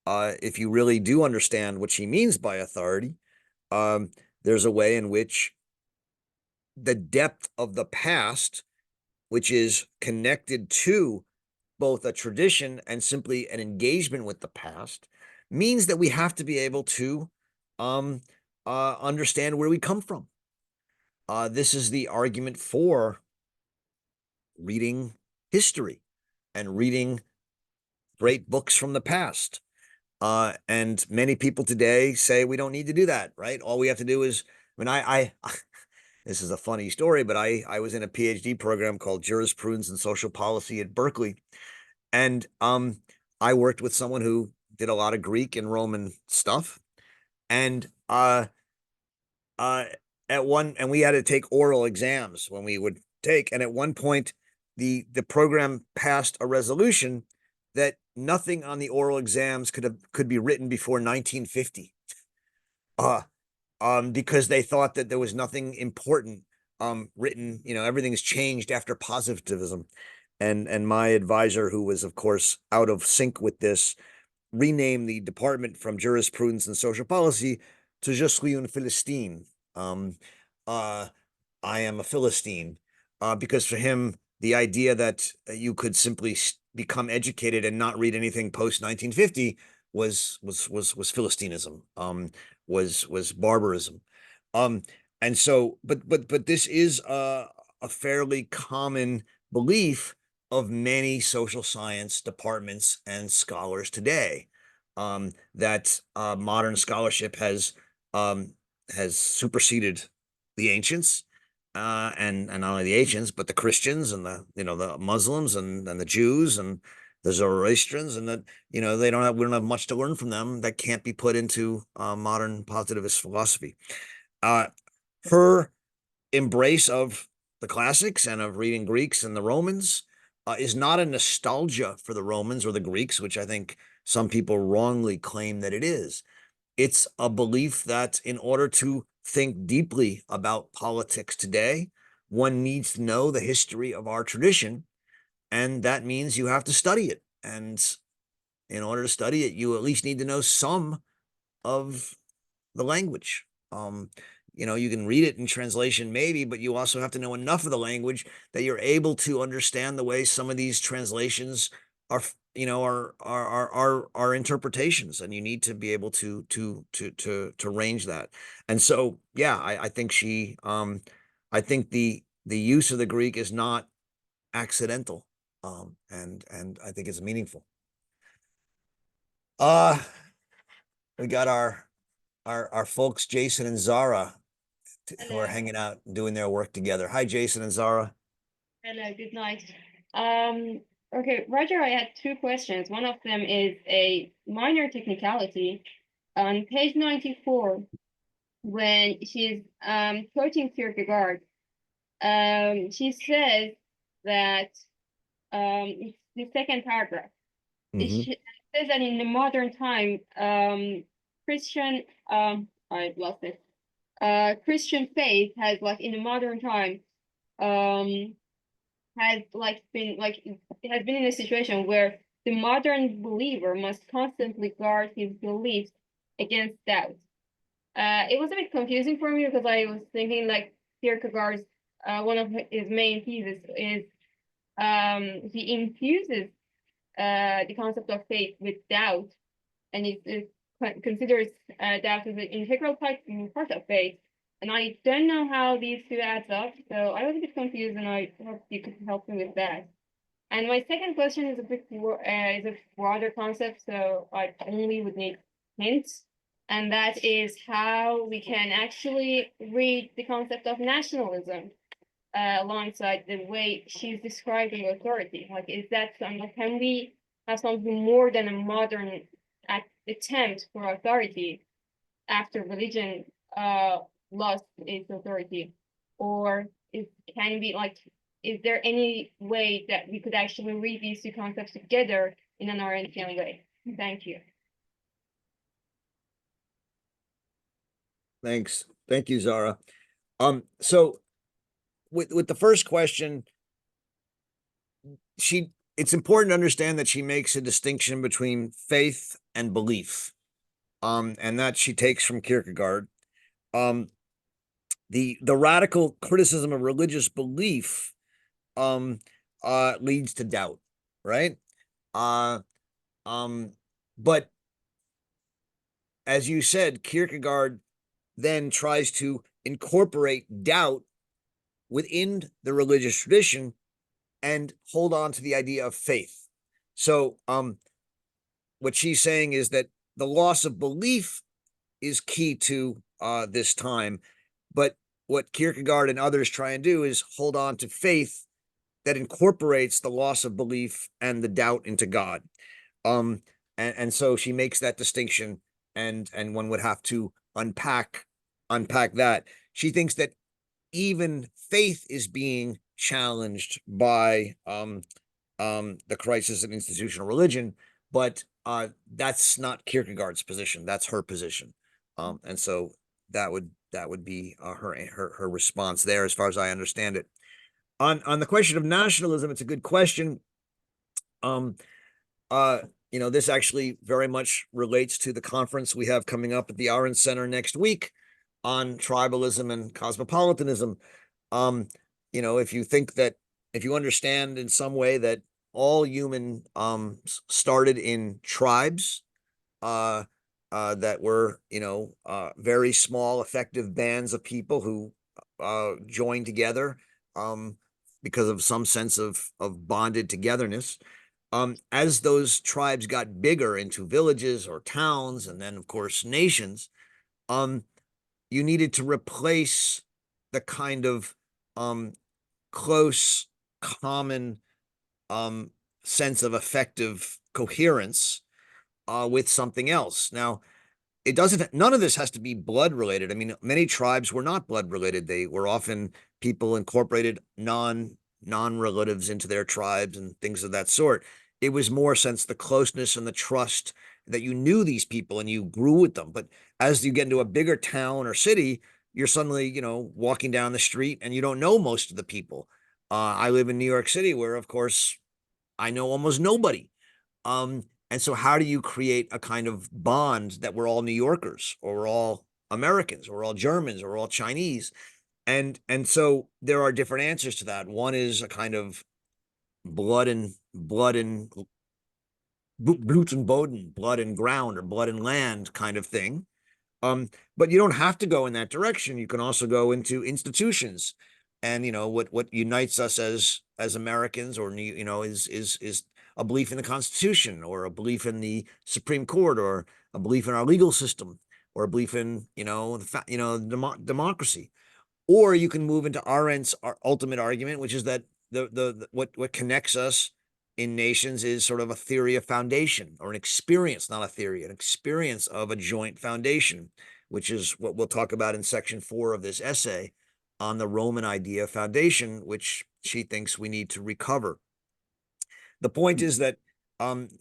A: if you really do understand what she means by authority, um, there's a way in which the depth of the past, which is connected to both a tradition and simply an engagement with the past, means that we have to be able to um, understand where we come from. This is the argument for reading history and reading great books from the past. And many people today say we don't need to do that, right? All we have to do is, I mean, this is a funny story, but I was in a PhD program called Jurisprudence and Social Policy at Berkeley, and I worked with someone who did a lot of Greek and Roman stuff, and uh, and we had to take oral exams when we would take, and at one point, the program passed a resolution that nothing on the oral exams could be written before 1950. Uh, because they thought that there was nothing important written. Everything's changed after positivism, and my advisor, who was of course out of sync with this, renamed the department from jurisprudence and social policy to Je suis un Philistine. Um, uh, I am a Philistine, because for him, the idea that you could simply become educated and not read anything post 1950 was Philistinism, was barbarism, um, and so, but this is a fairly common belief of many social science departments and scholars today, that modern scholarship has superseded the ancients, and not only the ancients, but the Christians and the Muslims and the Jews and the Zoroastrians, and that we don't have much to learn from them that can't be put into modern positivist philosophy. Uh, her embrace of the classics and of reading Greeks and the Romans is not a nostalgia for the Romans or the Greeks, which I think some people wrongly claim that it is. It's a belief that in order to think deeply about politics today, one needs to know the history of our tradition, and that means you have to study it. And in order to study it, you at least need to know some of the language. You can read it in translation maybe, but you also have to know enough of the language that you're able to understand the way some of these translations are, are interpretations, and you need to be able to range that. And so, yeah, I think the use of the Greek is not accidental, and I think it's meaningful. Uh, we got our our folks, Jason and Zara, who are
C: Hello.
A: hanging out and doing their work together. Hi, Jason and Zara.
C: Hello, good night. Um, okay, Roger, I had two questions. One of them is a minor technicality. On page 94, when she's quoting Kierkegaard, she says that it's the second paragraph.
A: Mm-hmm.
C: It says that in the modern time, Christian I lost it. Christian faith has like in the modern time um has like been like it has been in a situation where the modern believer must constantly guard his beliefs against doubt. It was a bit confusing for me because I was thinking like Kierkegaard's one of his main theses is he infuses the concept of faith with doubt, and it considers doubt as an integral part of faith. And I don't know how these two adds up, so I was a bit confused, and I hope you could help me with that. And my second question is a bit is a broader concept, so I only would need hints. And that is how we can actually read the concept of nationalism alongside the way she's describing authority. Like, is that something? Can we have something more than a modern attempt for authority after religion lost its authority, or is can be like? Is there any way that we could actually read these two concepts together in an Arendtian way? Thank you.
A: Thanks. Thank you, Zara. So with the first question, it's important to understand that she makes a distinction between faith and belief. And that she takes from Kierkegaard. The radical criticism of religious belief leads to doubt, right? Uh but as you said, Kierkegaard then tries to incorporate doubt within the religious tradition and hold on to the idea of faith. So what she's saying is that the loss of belief is key to this time, but what Kierkegaard and others try and do is hold on to faith that incorporates the loss of belief and the doubt into God. Um, and so she makes that distinction, and one would have to unpack that. She thinks that even faith is being challenged by the crisis of institutional religion, but that's not Kierkegaard's position. That's her position, and so that would be her response there, as far as I understand it. On the question of nationalism, it's a good question. Um, uh, this actually very much relates to the conference we have coming up at the Arendt Center next week on tribalism and cosmopolitanism. Um, if you think that, if you understand in some way that all human started in tribes, uh, that were, very small, effective bands of people who joined together um, because of some sense of bonded togetherness. As those tribes got bigger into villages or towns, and then of course nations, um, you needed to replace the kind of um, close, common um, sense of effective coherence with something else. Now, it doesn't, none of this has to be blood related. I mean, many tribes were not blood related. They were often people incorporated non relatives into their tribes and things of that sort. It was more since the closeness and the trust that you knew these people and you grew with them. But as you get into a bigger town or city, you're suddenly, walking down the street and you don't know most of the people. I live in New York City, where of course I know almost nobody. And so how do you create a kind of bond that we're all New Yorkers, or we're all Americans, or we're all Germans, or we're all Chinese? And so there are different answers to that. One is a kind of blood and Blut and Boden, blood and ground, or blood and land kind of thing. But you don't have to go in that direction. You can also go into institutions, and what unites us as Americans, or is a belief in the Constitution, or a belief in the Supreme Court, or a belief in our legal system. or a belief in, democracy. Or you can move into Arendt's ultimate argument, which is that what connects us in nations is sort of a theory of foundation, or an experience, not a theory, an experience of a joint foundation, which is what we'll talk about in section 4 of this essay on the Roman idea of foundation, which she thinks we need to recover. The point is that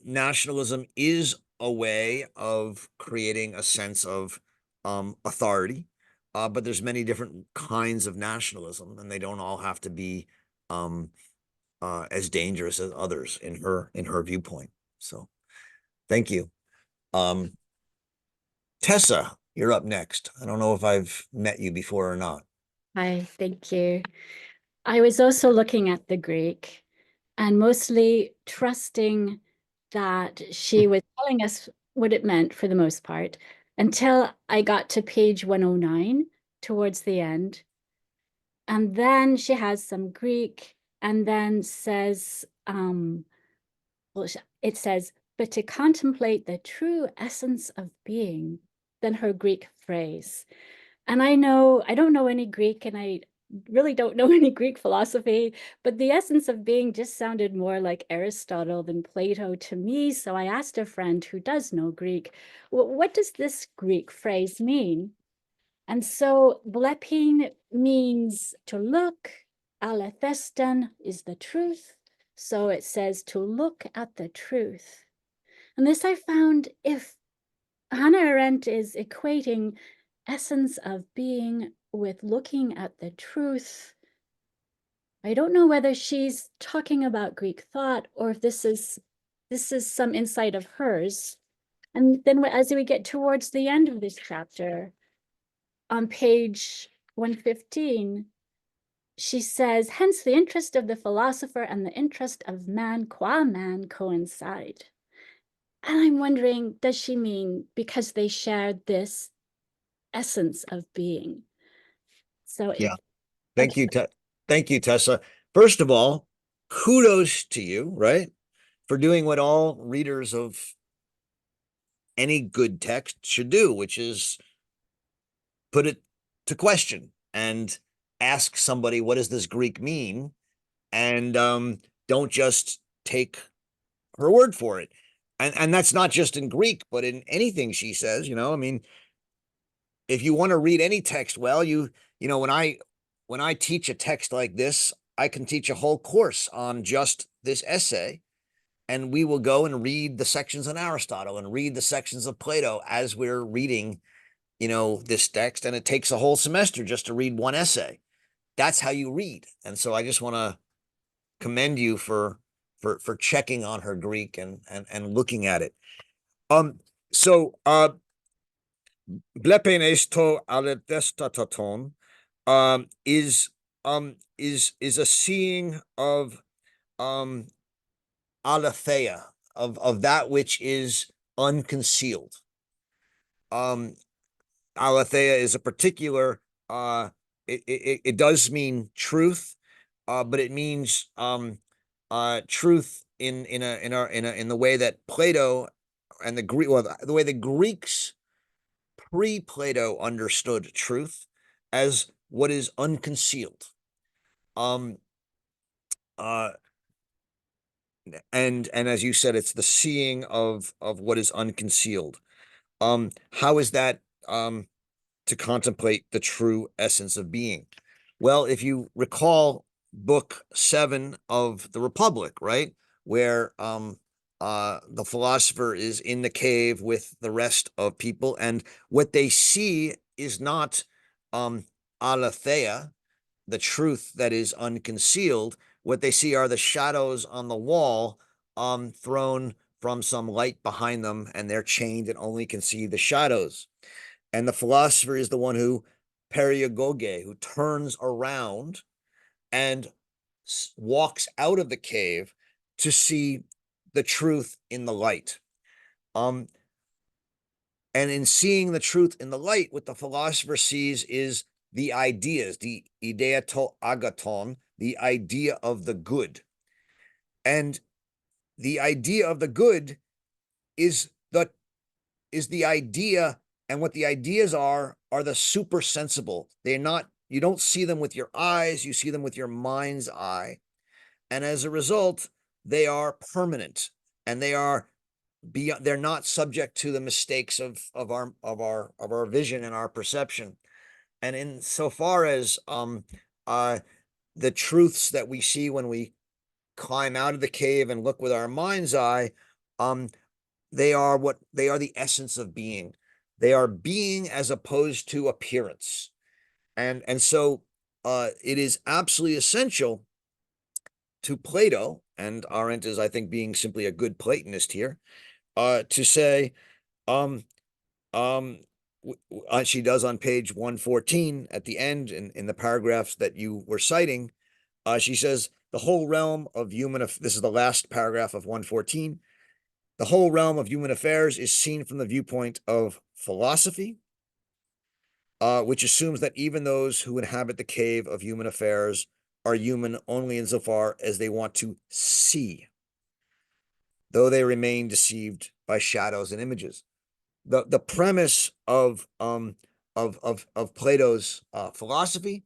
A: nationalism is a way of creating a sense of authority, but there's many different kinds of nationalism, and they don't all have to be as dangerous as others in her viewpoint. So, thank you. Tessa, you're up next. I don't know if I've met you before or not.
D: Hi, thank you. I was also looking at the Greek and mostly trusting that she was telling us what it meant for the most part until I got to page 109 towards the end. And then she has some Greek and then says, it says, but to contemplate the true essence of being, then her Greek phrase. And I don't know any Greek, and I really don't know any Greek philosophy, but the essence of being just sounded more like Aristotle than Plato to me. So I asked a friend who does know Greek, what does this Greek phrase mean? And so blepin means to look, aletheston is the truth. So it says to look at the truth. And this I found, if Hannah Arendt is equating essence of being with looking at the truth, I don't know whether she's talking about Greek thought or if this is some insight of hers. And then as we get towards the end of this chapter, on page 115, she says, hence the interest of the philosopher and the interest of man qua man coincide. And I'm wondering, does she mean because they shared this essence of being? So
A: Yeah. Thank you, thank you, Tessa. First of all, kudos to you, right, for doing what all readers of any good text should do, which is put it to question and ask somebody, what does this Greek mean? And don't just take her word for it. And that's not just in Greek, but in anything she says, I mean, if you want to read any text well, when I teach a text like this, I can teach a whole course on just this essay, and we will go and read the sections on Aristotle and read the sections of Plato as we're reading, this text, and it takes a whole semester just to read one essay. That's how you read. And so I just want to commend you for checking on her Greek and looking at it. So blepenesto aletestataton is a seeing of aletheia, of that which is unconcealed. Aletheia is a particular it does mean truth, but it means truth in the way that Plato and the way the Greeks pre-Plato understood truth as what is unconcealed. And as you said, it's the seeing of what is unconcealed. How is that to contemplate the true essence of being? Well, if you recall book 7 of the Republic, right, where the philosopher is in the cave with the rest of people, and what they see is not aletheia, the truth that is unconcealed. What they see are the shadows on the wall thrown from some light behind them, and they're chained and only can see the shadows. And the philosopher is the one who periagoge, who turns around and walks out of the cave to see the truth in the light. And in seeing the truth in the light, what the philosopher sees is the ideas, the idea to agaton, the idea of the good. And the idea of the good is the idea And what the ideas are the super sensible. They're not, you don't see them with your eyes, you see them with your mind's eye. And as a result, they are permanent, and they're not subject to the mistakes of our vision and our perception. And in so far as the truths that we see when we climb out of the cave and look with our mind's eye, they are the essence of being. They are being as opposed to appearance. And so it is absolutely essential to Plato, and Arendt is, I think, being simply a good Platonist here, to say, she does on page 114 at the end in the paragraphs that you were citing. She says, the whole realm of this is the last paragraph of 114. The whole realm of human affairs is seen from the viewpoint of philosophy, which assumes that even those who inhabit the cave of human affairs are human only insofar as they want to see, though they remain deceived by shadows and images. The premise of Plato's philosophy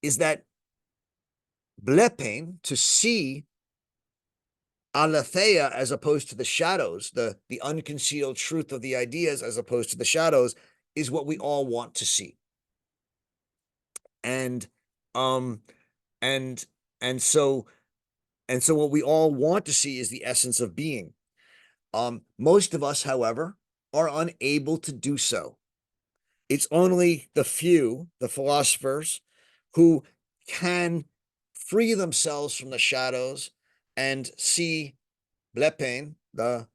A: is that blepein, to see, aletheia, as opposed to the shadows, the unconcealed truth of the ideas as opposed to the shadows, is what we all want to see. And so what we all want to see is the essence of being. Most of us, however, are unable to do so. It's only the few, the philosophers, who can free themselves from the shadows and see blepein, the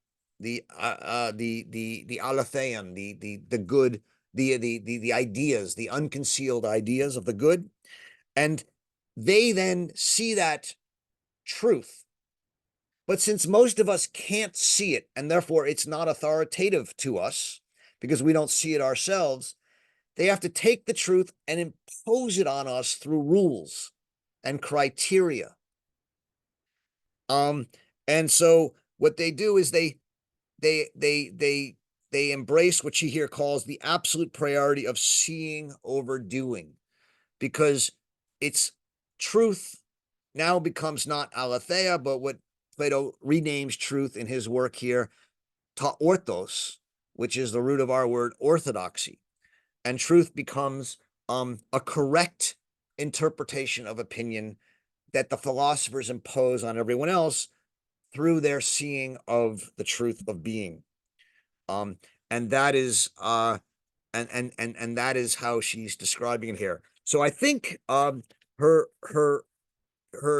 A: aletheia, the good, the ideas, the unconcealed ideas of the good, and they then see that truth. But since most of us can't see it, and therefore it's not authoritative to us because we don't see it ourselves, they have to take the truth and impose it on us through rules and criteria. And so what they do is they embrace what she here calls the absolute priority of seeing over doing, because it's truth now becomes not aletheia, but what Plato renames truth in his work here, ta orthos, which is the root of our word orthodoxy. And truth becomes a correct interpretation of opinion that the philosophers impose on everyone else through their seeing of the truth of being. And that is and that is how she's describing it here. So I think her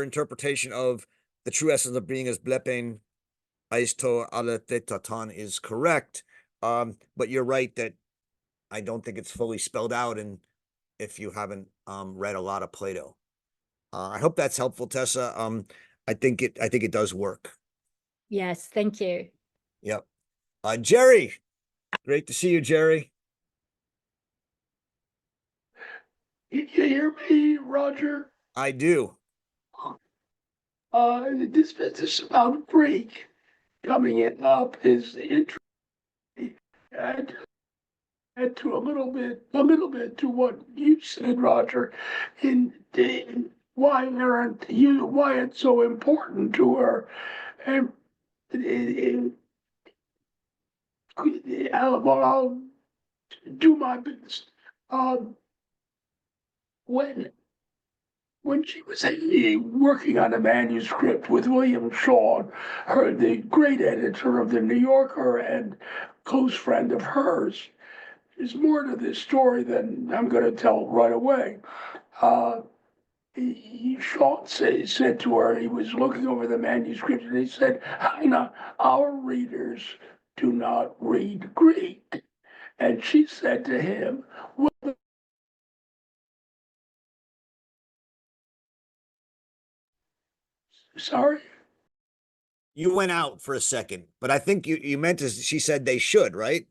A: interpretation of the true essence of being as blepein aisto alethetatan is correct. But you're right that I don't think it's fully spelled out, and if you haven't read a lot of Plato. I hope that's helpful, Tessa. I think it does work.
D: Yes, thank you.
A: Yep. Jerry, great to see you, Jerry.
E: Can you hear me, Roger?
A: I do.
E: This business about Greek coming in up is interesting. And add to a little bit to what you said, Roger, in why it's so important to her, and I'll do my best. When she was working on a manuscript with William Shaw, the great editor of the New Yorker and close friend of hers, there's more to this story than I'm going to tell right away. Shaw said to her, he was looking over the manuscript, and he said, Heine, our readers do not read Greek. And she said to him, well, sorry?
A: You went out for a second, but I think you meant to, she said they should, right?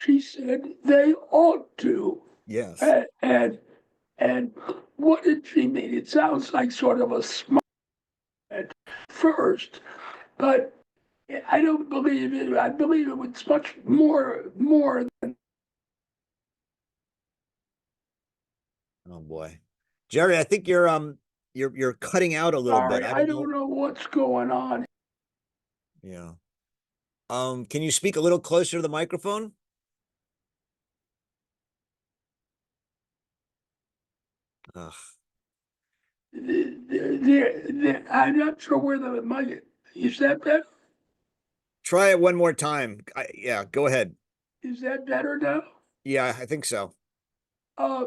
E: She said they ought to.
A: Yes.
E: And what did she mean? It sounds like sort of a smart at first, but I don't believe it. I believe it was much more than.
A: Oh boy. Jerry, I think you're cutting out a little bit.
E: Sorry,
A: I
E: I
A: don't
E: don't
A: know.
E: know what's going on.
A: Yeah. Can you speak a little closer to the microphone? Ugh.
E: I'm not sure where the mic is. That better?
A: Try it one more time. Yeah, go ahead.
E: Is that better now?
A: Yeah, I think so.
E: Uh,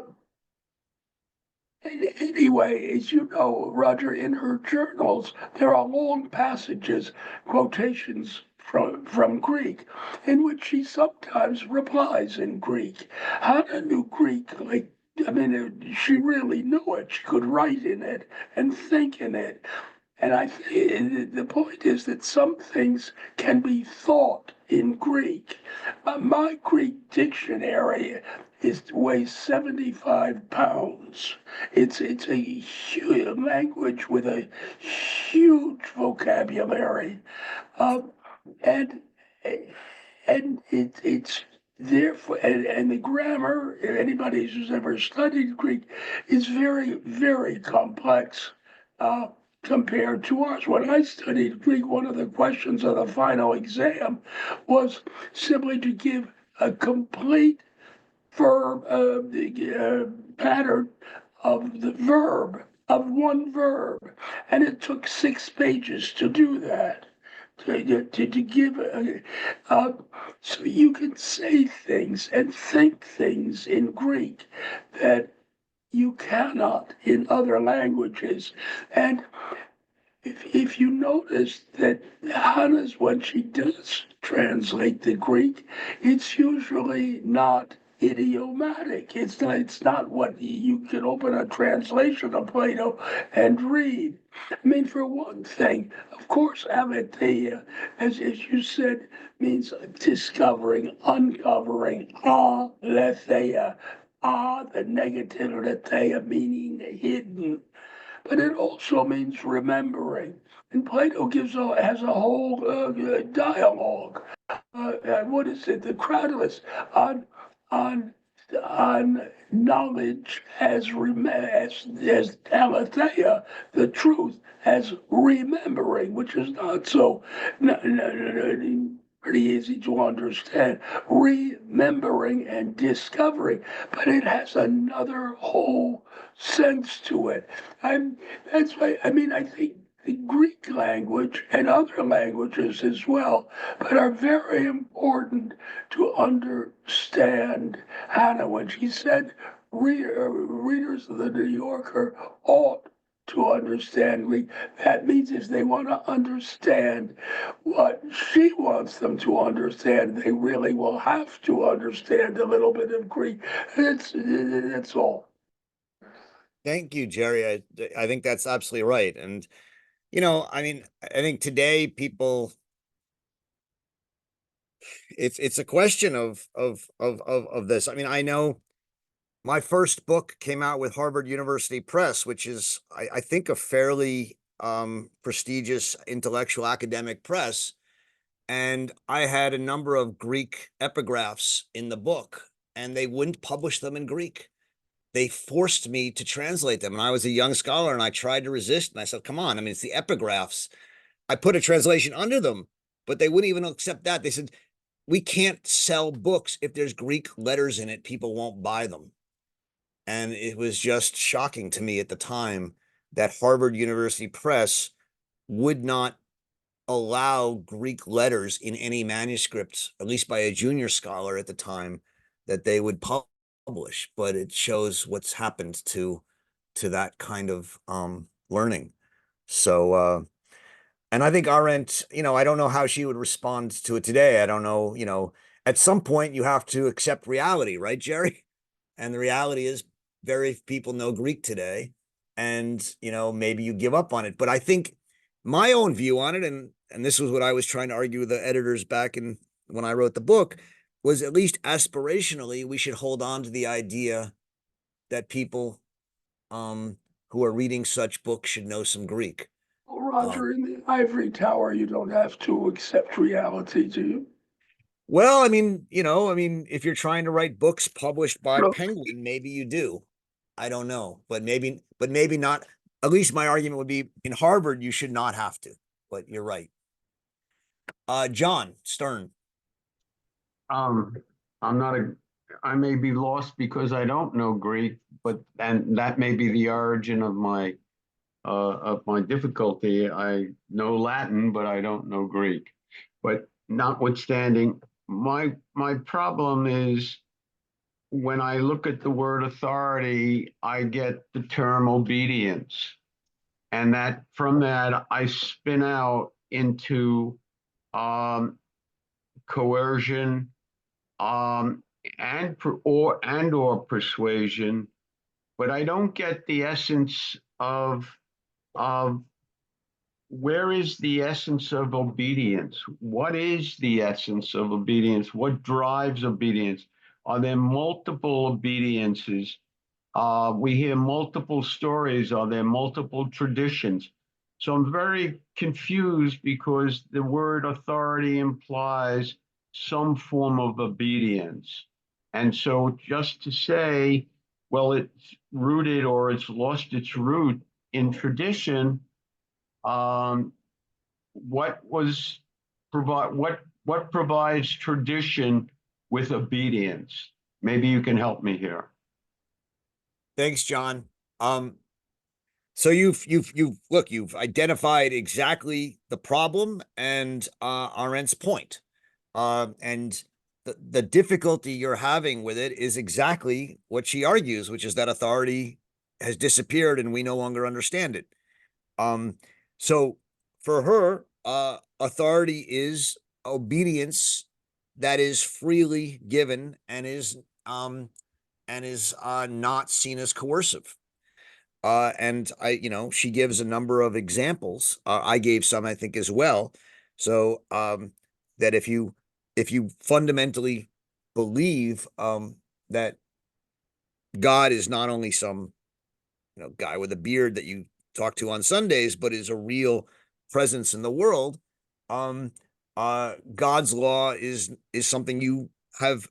E: Anyway, as you know, Roger, in her journals, there are long passages, quotations from Greek, in which she sometimes replies in Greek. Hannah knew Greek like, I mean, she really knew it. She could write in it and think in it. And I think the point is that some things can be thought in Greek. My Greek dictionary weighs 75 pounds. It's a huge language with a huge vocabulary, um, and it's therefore and the grammar. Anybody who's ever studied Greek is very complex. Uh, Compared to ours. When I studied Greek, one of the questions of the final exam was simply to give a complete verb pattern of the verb, of one verb. And it took 6 pages to do that. To give so you can say things and think things in Greek that you cannot in other languages. And if you notice that Hannah's, when she does translate the Greek, it's usually not idiomatic. It's not what you can open a translation of Plato and read. I mean, for one thing, of course, aletheia, as you said, means discovering, uncovering. Aletheia. The negative aletheia, meaning hidden, but it also means remembering. And Plato has a whole dialogue. What is it? The Cratylus on on on knowledge as aletheia, the truth as remembering, which is not so pretty easy to understand. Remembering and discovering, but it has another whole sense to it. I'm That's why I mean I think the Greek language and other languages as well, but are very important to understand. Hannah, when she said readers of the New Yorker ought to understand Greek, that means if they want to understand what she wants them to understand, they really will have to understand a little bit of Greek. That's all.
A: Thank you, Jerry. I think that's absolutely right. And I mean, I think today people, it's a question of this. I mean, I know my first book came out with Harvard University Press, which is I think a fairly prestigious intellectual academic press. And I had a number of Greek epigraphs in the book, and they wouldn't publish them in Greek. They forced me to translate them. And I was a young scholar and I tried to resist. And I said, come on, I mean, it's the epigraphs. I put a translation under them, but they wouldn't even accept that. They said, we can't sell books if there's Greek letters in it. People won't buy them. And it was just shocking to me at the time that Harvard University Press would not allow Greek letters in any manuscripts, at least by a junior scholar at the time, that they would publish. But it shows what's happened to that kind of learning. So and I think Arendt, I don't know how she would respond to it today. I don't know, at some point you have to accept reality, right, Jerry? And the reality is very few people know Greek today. And, maybe you give up on it. But I think my own view on it, and this was what I was trying to argue with the editors back in when I wrote the book, was at least aspirationally, we should hold on to the idea that people who are reading such books should know some Greek.
E: Roger, in the ivory tower, you don't have to accept reality, do you?
A: Well, I mean, if you're trying to write books published by
E: No.
A: Penguin, maybe you do. I don't know, but maybe not. At least my argument would be in Harvard, you should not have to, but you're right. John Stern.
F: Um, I'm not a, I may be lost because I don't know Greek, and that may be the origin of my difficulty. I know Latin, but I don't know Greek. But notwithstanding, my problem is when I look at the word authority, I get the term obedience. And that from that I spin out into coercion, um, or persuasion, but I don't get the essence of where is the essence of obedience? What is the essence of obedience? What drives obedience? Are there multiple obediences? We hear multiple stories. Are there multiple traditions? So I'm very confused because the word authority implies some form of obedience. And so just to say, well, it's rooted or it's lost its root in tradition, um, what provides tradition with obedience? Maybe you can help me here.
A: Thanks, John. So you've identified exactly the problem and Arendt's point. And the difficulty you're having with it is exactly what she argues, which is that authority has disappeared and we no longer understand it. So for her, authority is obedience that is freely given and is not seen as coercive. And she gives a number of examples. I gave some, I think, as well. So that if you fundamentally believe that God is not only some guy with a beard that you talk to on Sundays, but is a real presence in the world, God's law is something you have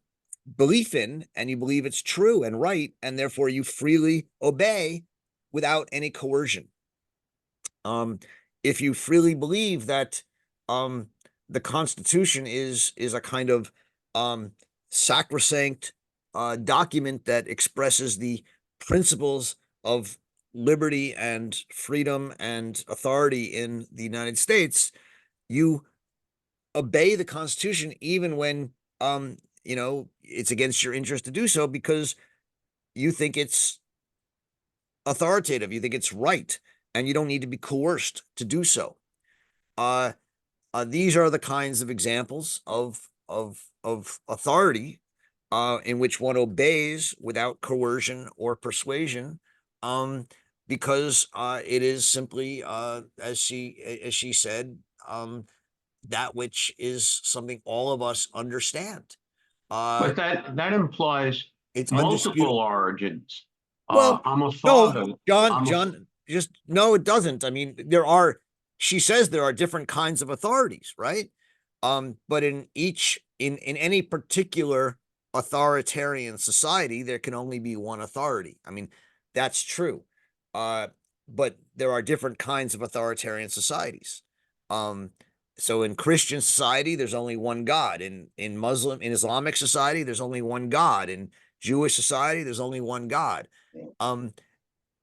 A: belief in, and you believe it's true and right, and therefore you freely obey without any coercion. If you freely believe that the Constitution is a kind of sacrosanct document that expresses the principles of liberty and freedom and authority in the United States, you obey the Constitution even when it's against your interest to do so, because you think it's authoritative, you think it's right, and you don't need to be coerced to do so. These are the kinds of examples of authority in which one obeys without coercion or persuasion, because it is simply, as she said, that which is something all of us understand.
F: But that implies
A: It's
F: multiple
A: undisputable.
F: origins.
A: Well,
F: I'm a
A: no,
F: father.
A: John, just no, it doesn't. I mean, she says there are different kinds of authorities, right? But in any particular authoritarian society, there can only be one authority. I mean, that's true. But there are different kinds of authoritarian societies. So in Christian society, there's only one God. In Islamic society, there's only one God. In Jewish society, there's only one God.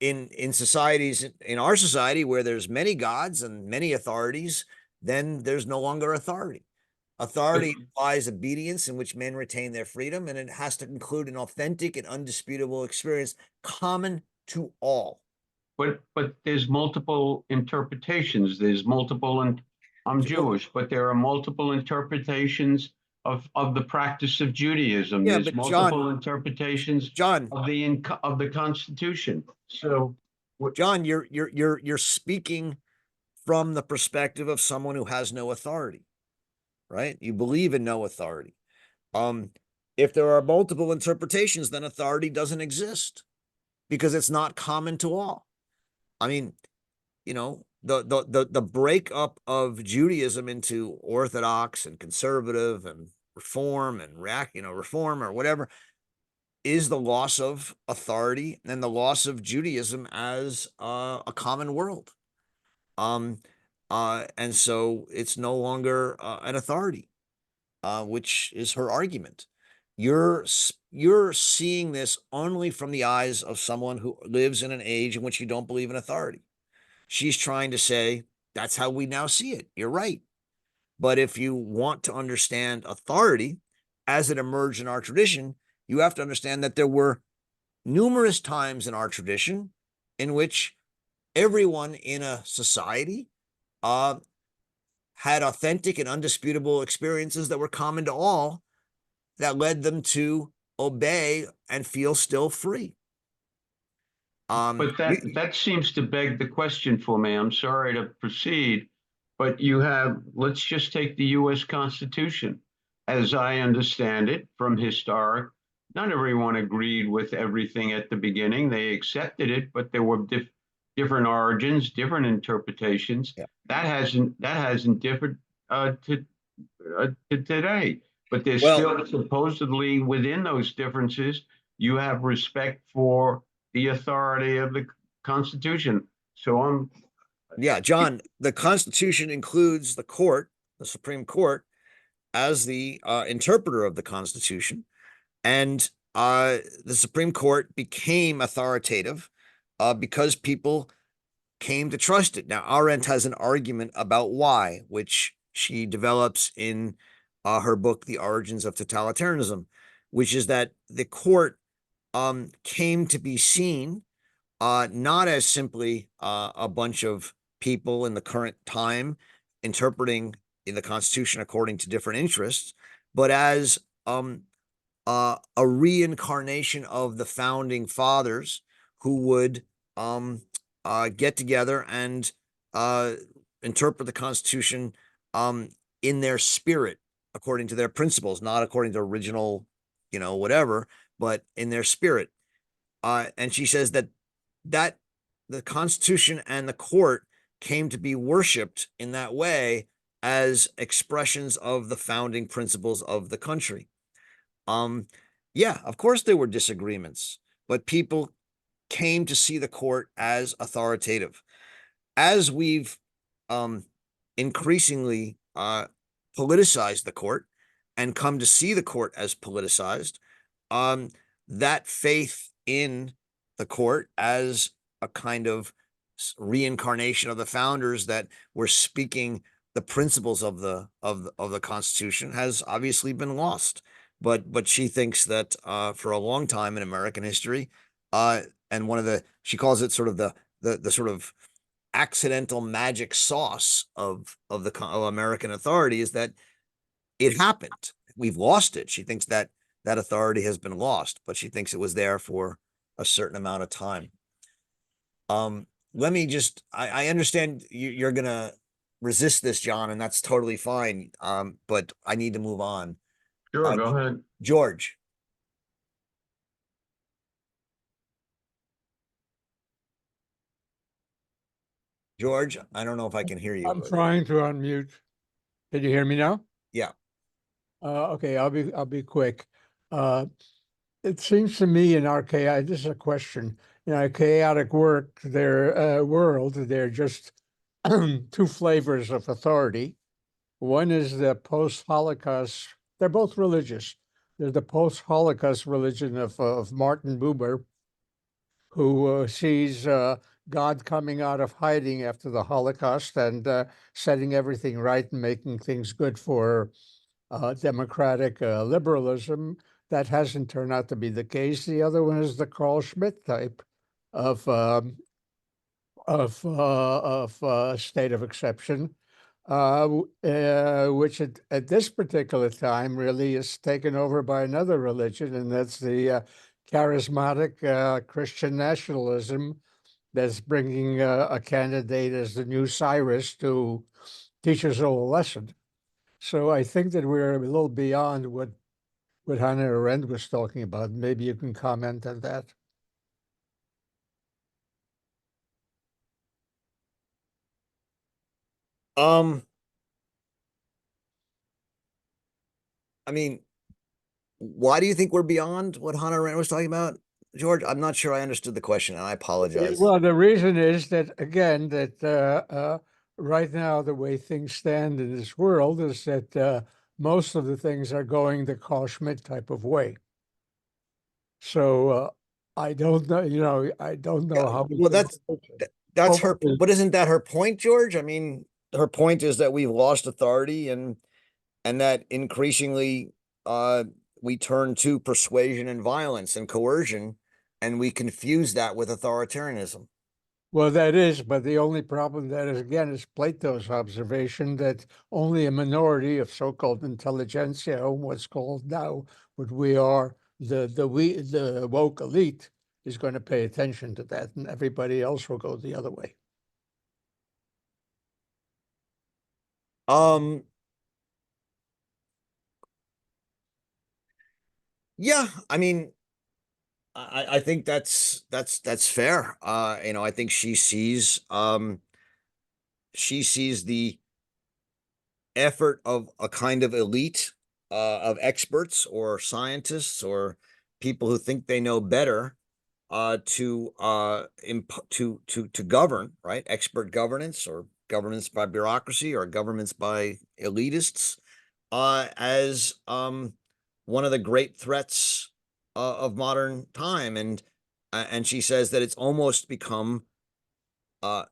A: In societies, in our society where there's many gods and many authorities, then there's no longer authority. Authority implies obedience in which men retain their freedom, and it has to include an authentic and undisputable experience common to all.
F: But there's multiple interpretations. There's multiple, and I'm Jewish, but there are multiple interpretations of the practice of Judaism.
A: Yeah,
F: There's
A: but
F: multiple interpretations
A: John,
F: of the Constitution. So
A: John, you're speaking from the perspective of someone who has no authority, right? You believe in no authority. If there are multiple interpretations, then authority doesn't exist because it's not common to all. I mean, the breakup of Judaism into Orthodox and conservative and reform and reform or whatever is the loss of authority and the loss of Judaism as a common world. And so it's no longer an authority, which is her argument. You're seeing this only from the eyes of someone who lives in an age in which you don't believe in authority. She's trying to say that's how we now see it. You're right. But if you want to understand authority as it emerged in our tradition, you have to understand that there were numerous times in our tradition in which everyone in a society had authentic and undisputable experiences that were common to all that led them to obey and feel still free.
F: But that seems to beg the question for me. I'm sorry to proceed, but let's just take the US Constitution. As I understand it from historic, not everyone agreed with everything at the beginning. They accepted it, but there were different origins, different interpretations.
A: Yeah.
F: That hasn't differed to today. But there's
A: Well,
F: still supposedly within those differences, you have respect for the authority of the Constitution. So
A: yeah, John, the Constitution includes the court, the Supreme Court, as the interpreter of the Constitution. And the Supreme Court became authoritative because people came to trust it. Now, Arendt has an argument about why, which she develops in her book, The Origins of Totalitarianism, which is that the court came to be seen not as simply a bunch of people in the current time interpreting in the Constitution according to different interests, but as a reincarnation of the founding fathers who would get together and interpret the Constitution in their spirit, according to their principles, not according to original, whatever, but in their spirit. And she says that the Constitution and the court came to be worshipped in that way as expressions of the founding principles of the country. Yeah, of course there were disagreements, but people came to see the court as authoritative. As we've increasingly politicized the court and come to see the court as politicized, that faith in the court as a kind of reincarnation of the founders that were speaking the principles of the Constitution has obviously been lost. But she thinks that for a long time in American history, and she calls it sort of the sort of accidental magic sauce of American authority is that it happened. We've lost it. She thinks that authority has been lost, but she thinks it was there for a certain amount of time. Let me just, I understand you're going to resist this, John, and that's totally fine. But I need to move on.
F: sure, go ahead.
A: George. George, I don't know if I can hear you.
G: I'm trying to unmute. Can you hear me now?
A: Yeah.
G: Okay, I'll be quick. It seems to me in our chaotic, this is a question, in our chaotic world, there are just two flavors of authority. One is the post-Holocaust, they're both religious. There's the post-Holocaust religion of Martin Buber, who sees God coming out of hiding after the Holocaust and setting everything right and making things good for democratic liberalism. That hasn't turned out to be the case. The other one is the Carl Schmitt type of state of exception, which at this particular time really is taken over by another religion, and that's the charismatic Christian nationalism that's bringing a candidate as the new Cyrus to teach us all a lesson. So I think that we're a little beyond what Hannah Arendt was talking about. Maybe you can comment on that.
A: Um, I mean, why do you think we're beyond what Hannah Arendt was talking about, George? I'm not sure I understood the question, and I apologize.
G: Well, the reason is that, again, that right now, the way things stand in this world is that most of the things are going the Carl Schmitt type of way. So I don't know, I don't know
A: Yeah,
G: how we
A: well,
G: can
A: that's her,
G: hopefully.
A: but isn't that her point, George? I mean, her point is that we've lost authority, and that increasingly uh we turn to persuasion and violence and coercion, and we confuse that with authoritarianism.
G: Well, that is, but the only problem that is, again, is Plato's observation that only a minority of so-called intelligentsia, or what's called now, what we are, the woke elite, is going to pay attention to that, and everybody else will go the other way.
A: Um, yeah, I mean, I think that's fair. I think she sees the effort of a kind of elite of experts or scientists or people who think they know better to govern, right? Expert governance or governance by bureaucracy or governments by elitists as one of the great threats of modern time, and she says that it's almost become uh,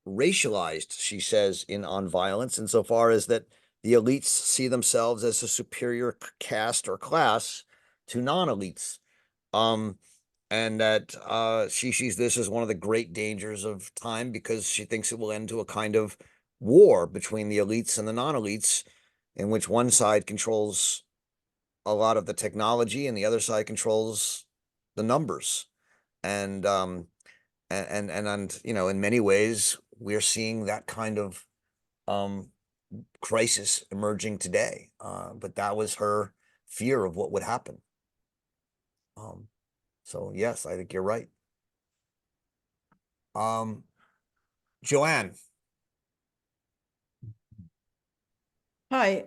A: racialized. She says in On Violence, insofar as that the elites see themselves as a superior caste or class to non-elites. Um, and that she sees this as one of the great dangers of time because she thinks it will end to a kind of war between the elites and the non-elites, in which one side controls a lot of the technology and the other side controls the numbers. And in many ways, we're seeing that kind of um, crisis emerging today. But that was her fear of what would happen. Um, so yes, I think you're right. Um, Joanne.
H: Hi,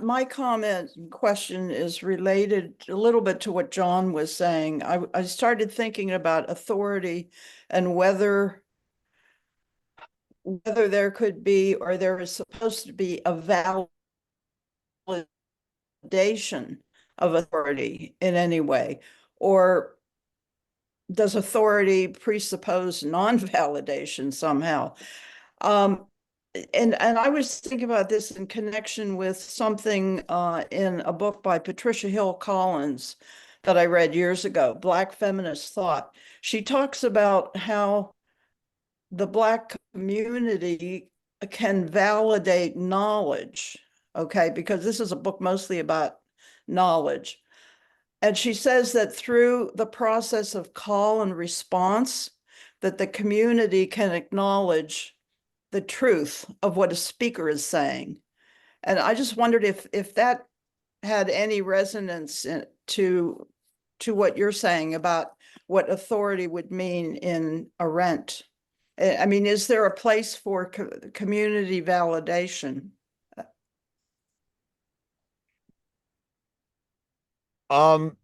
H: my comment and question is related a little bit to what John was saying. I started thinking about authority and whether there could be, or there is supposed to be, a validation of authority in any way, or does authority presuppose non-validation somehow? And I was thinking about this in connection with something in a book by Patricia Hill Collins that I read years ago, Black Feminist Thought. She talks about how the Black community can validate knowledge, okay, because this is a book mostly about knowledge. And she says that through the process of call and response, that the community can acknowledge the truth of what a speaker is saying. And I just wondered if that had any resonance to what you're saying about what authority would mean in Arendt. I mean, is there a place for community validation?
A: Um,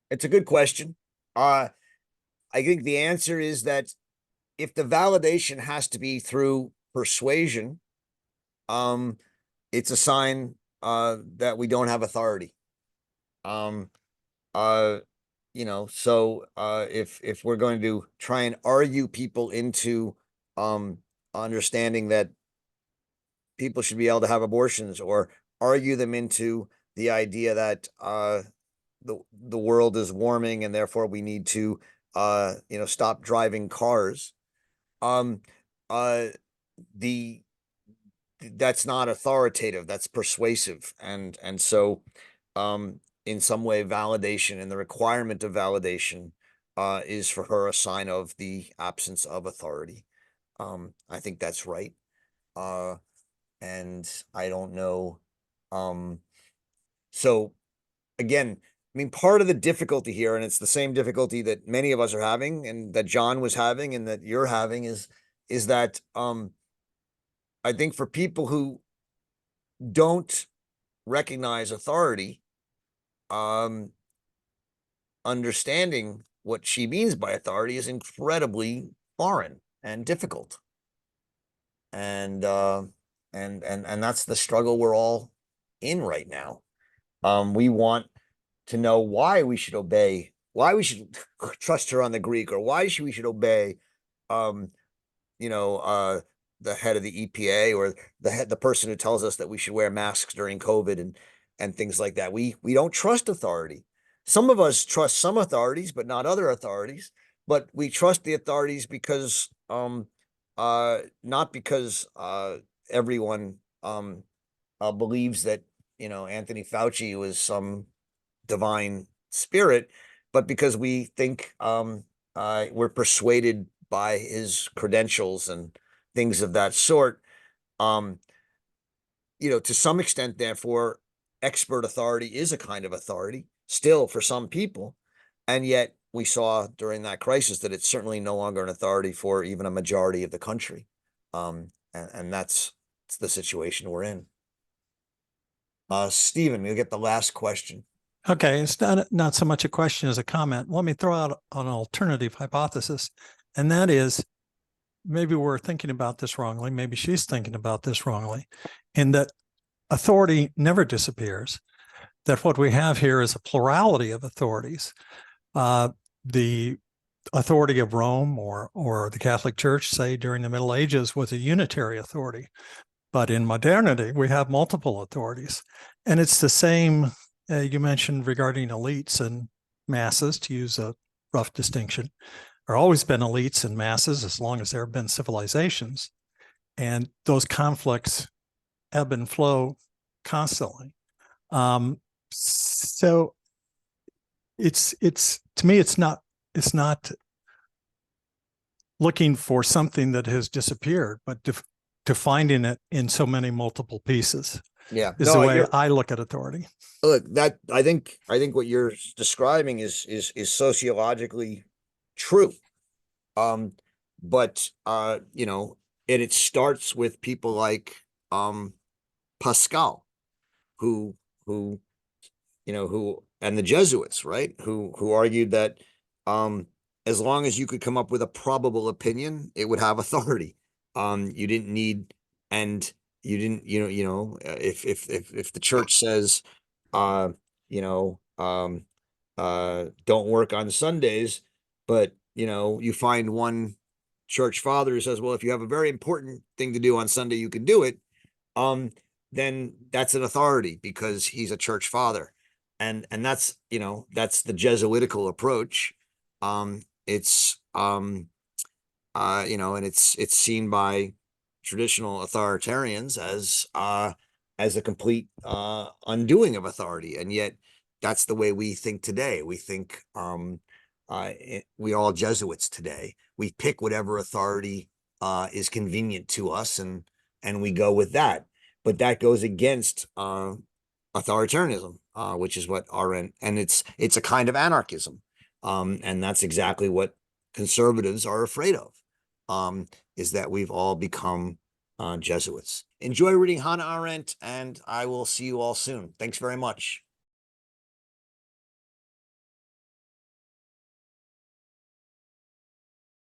A: it's a good question. I think the answer is that if the validation has to be through persuasion, um, it's a sign that we don't have authority. Um, uh, if we're going to try and argue people into understanding that people should be able to have abortions, or argue them into the idea that the world is warming and therefore we need to stop driving cars, um uh the that's not authoritative, that's persuasive. And so in some way, validation and the requirement of validation is for her a sign of the absence of authority. I think that's right. And I don't know. So again, mean, part of the difficulty here, and it's the same difficulty that many of us are having, and that John was having, and that you're having, is that I think for people who don't recognize authority, understanding what she means by authority is incredibly foreign and difficult. And that's the struggle we're all in right now. We want to know why we should obey, why we should trust her on the Greek, or why we should obey, you know, the head of the EPA, or the person who tells us that we should wear masks during COVID and things like that. We don't trust authority. Some of us trust some authorities, but not other authorities. But we trust the authorities because not because everyone believes that, you know, Anthony Fauci was some divine spirit, but because we think we're persuaded by his credentials and things of that sort. You know, to some extent, therefore, expert authority is a kind of authority still for some people. And yet we saw during that crisis that it's certainly no longer an authority for even a majority of the country. And that's the situation we're in. Stephen, you'll get the last question.
I: Okay, it's not so much a question as a comment. Let me throw out an alternative hypothesis, and that is maybe we're thinking about this wrongly. Maybe she's thinking about this wrongly, in that authority never disappears, that what we have here is a plurality of authorities. The authority of Rome or the Catholic Church, say during the Middle Ages, was a unitary authority. But in modernity, we have multiple authorities. And it's the same you mentioned regarding elites and masses, to use a rough distinction. There have always been elites and masses as long as there have been civilizations. And those conflicts ebb and flow constantly. So it's to me, it's not looking for something that has disappeared, but to finding it in so many multiple pieces.
A: Yeah,
I: is the way I look at authority.
A: Look, that I think what you're describing is sociologically true. But you know, it starts with people like Pascal, who you know, who, and the Jesuits, right? Who argued that as long as you could come up with a probable opinion, it would have authority. You didn't need, and you didn't, if the church says, you know, don't work on Sundays, but you know, you find one church father who says, well, if you have a very important thing to do on Sunday, you can do it. Then that's an authority because he's a church father. And that's, you know, that's the Jesuitical approach. It's you know, and it's seen by traditional authoritarians as a complete undoing of authority. And yet that's the way we think today. We think we're all Jesuits today. We pick whatever authority is convenient to us, and we go with that. But that goes against authoritarianism, which is what and it's a kind of anarchism. And that's exactly what conservatives are afraid of, is that we've all become Jesuits. Enjoy reading Hannah Arendt, and I will see you all soon. Thanks very much.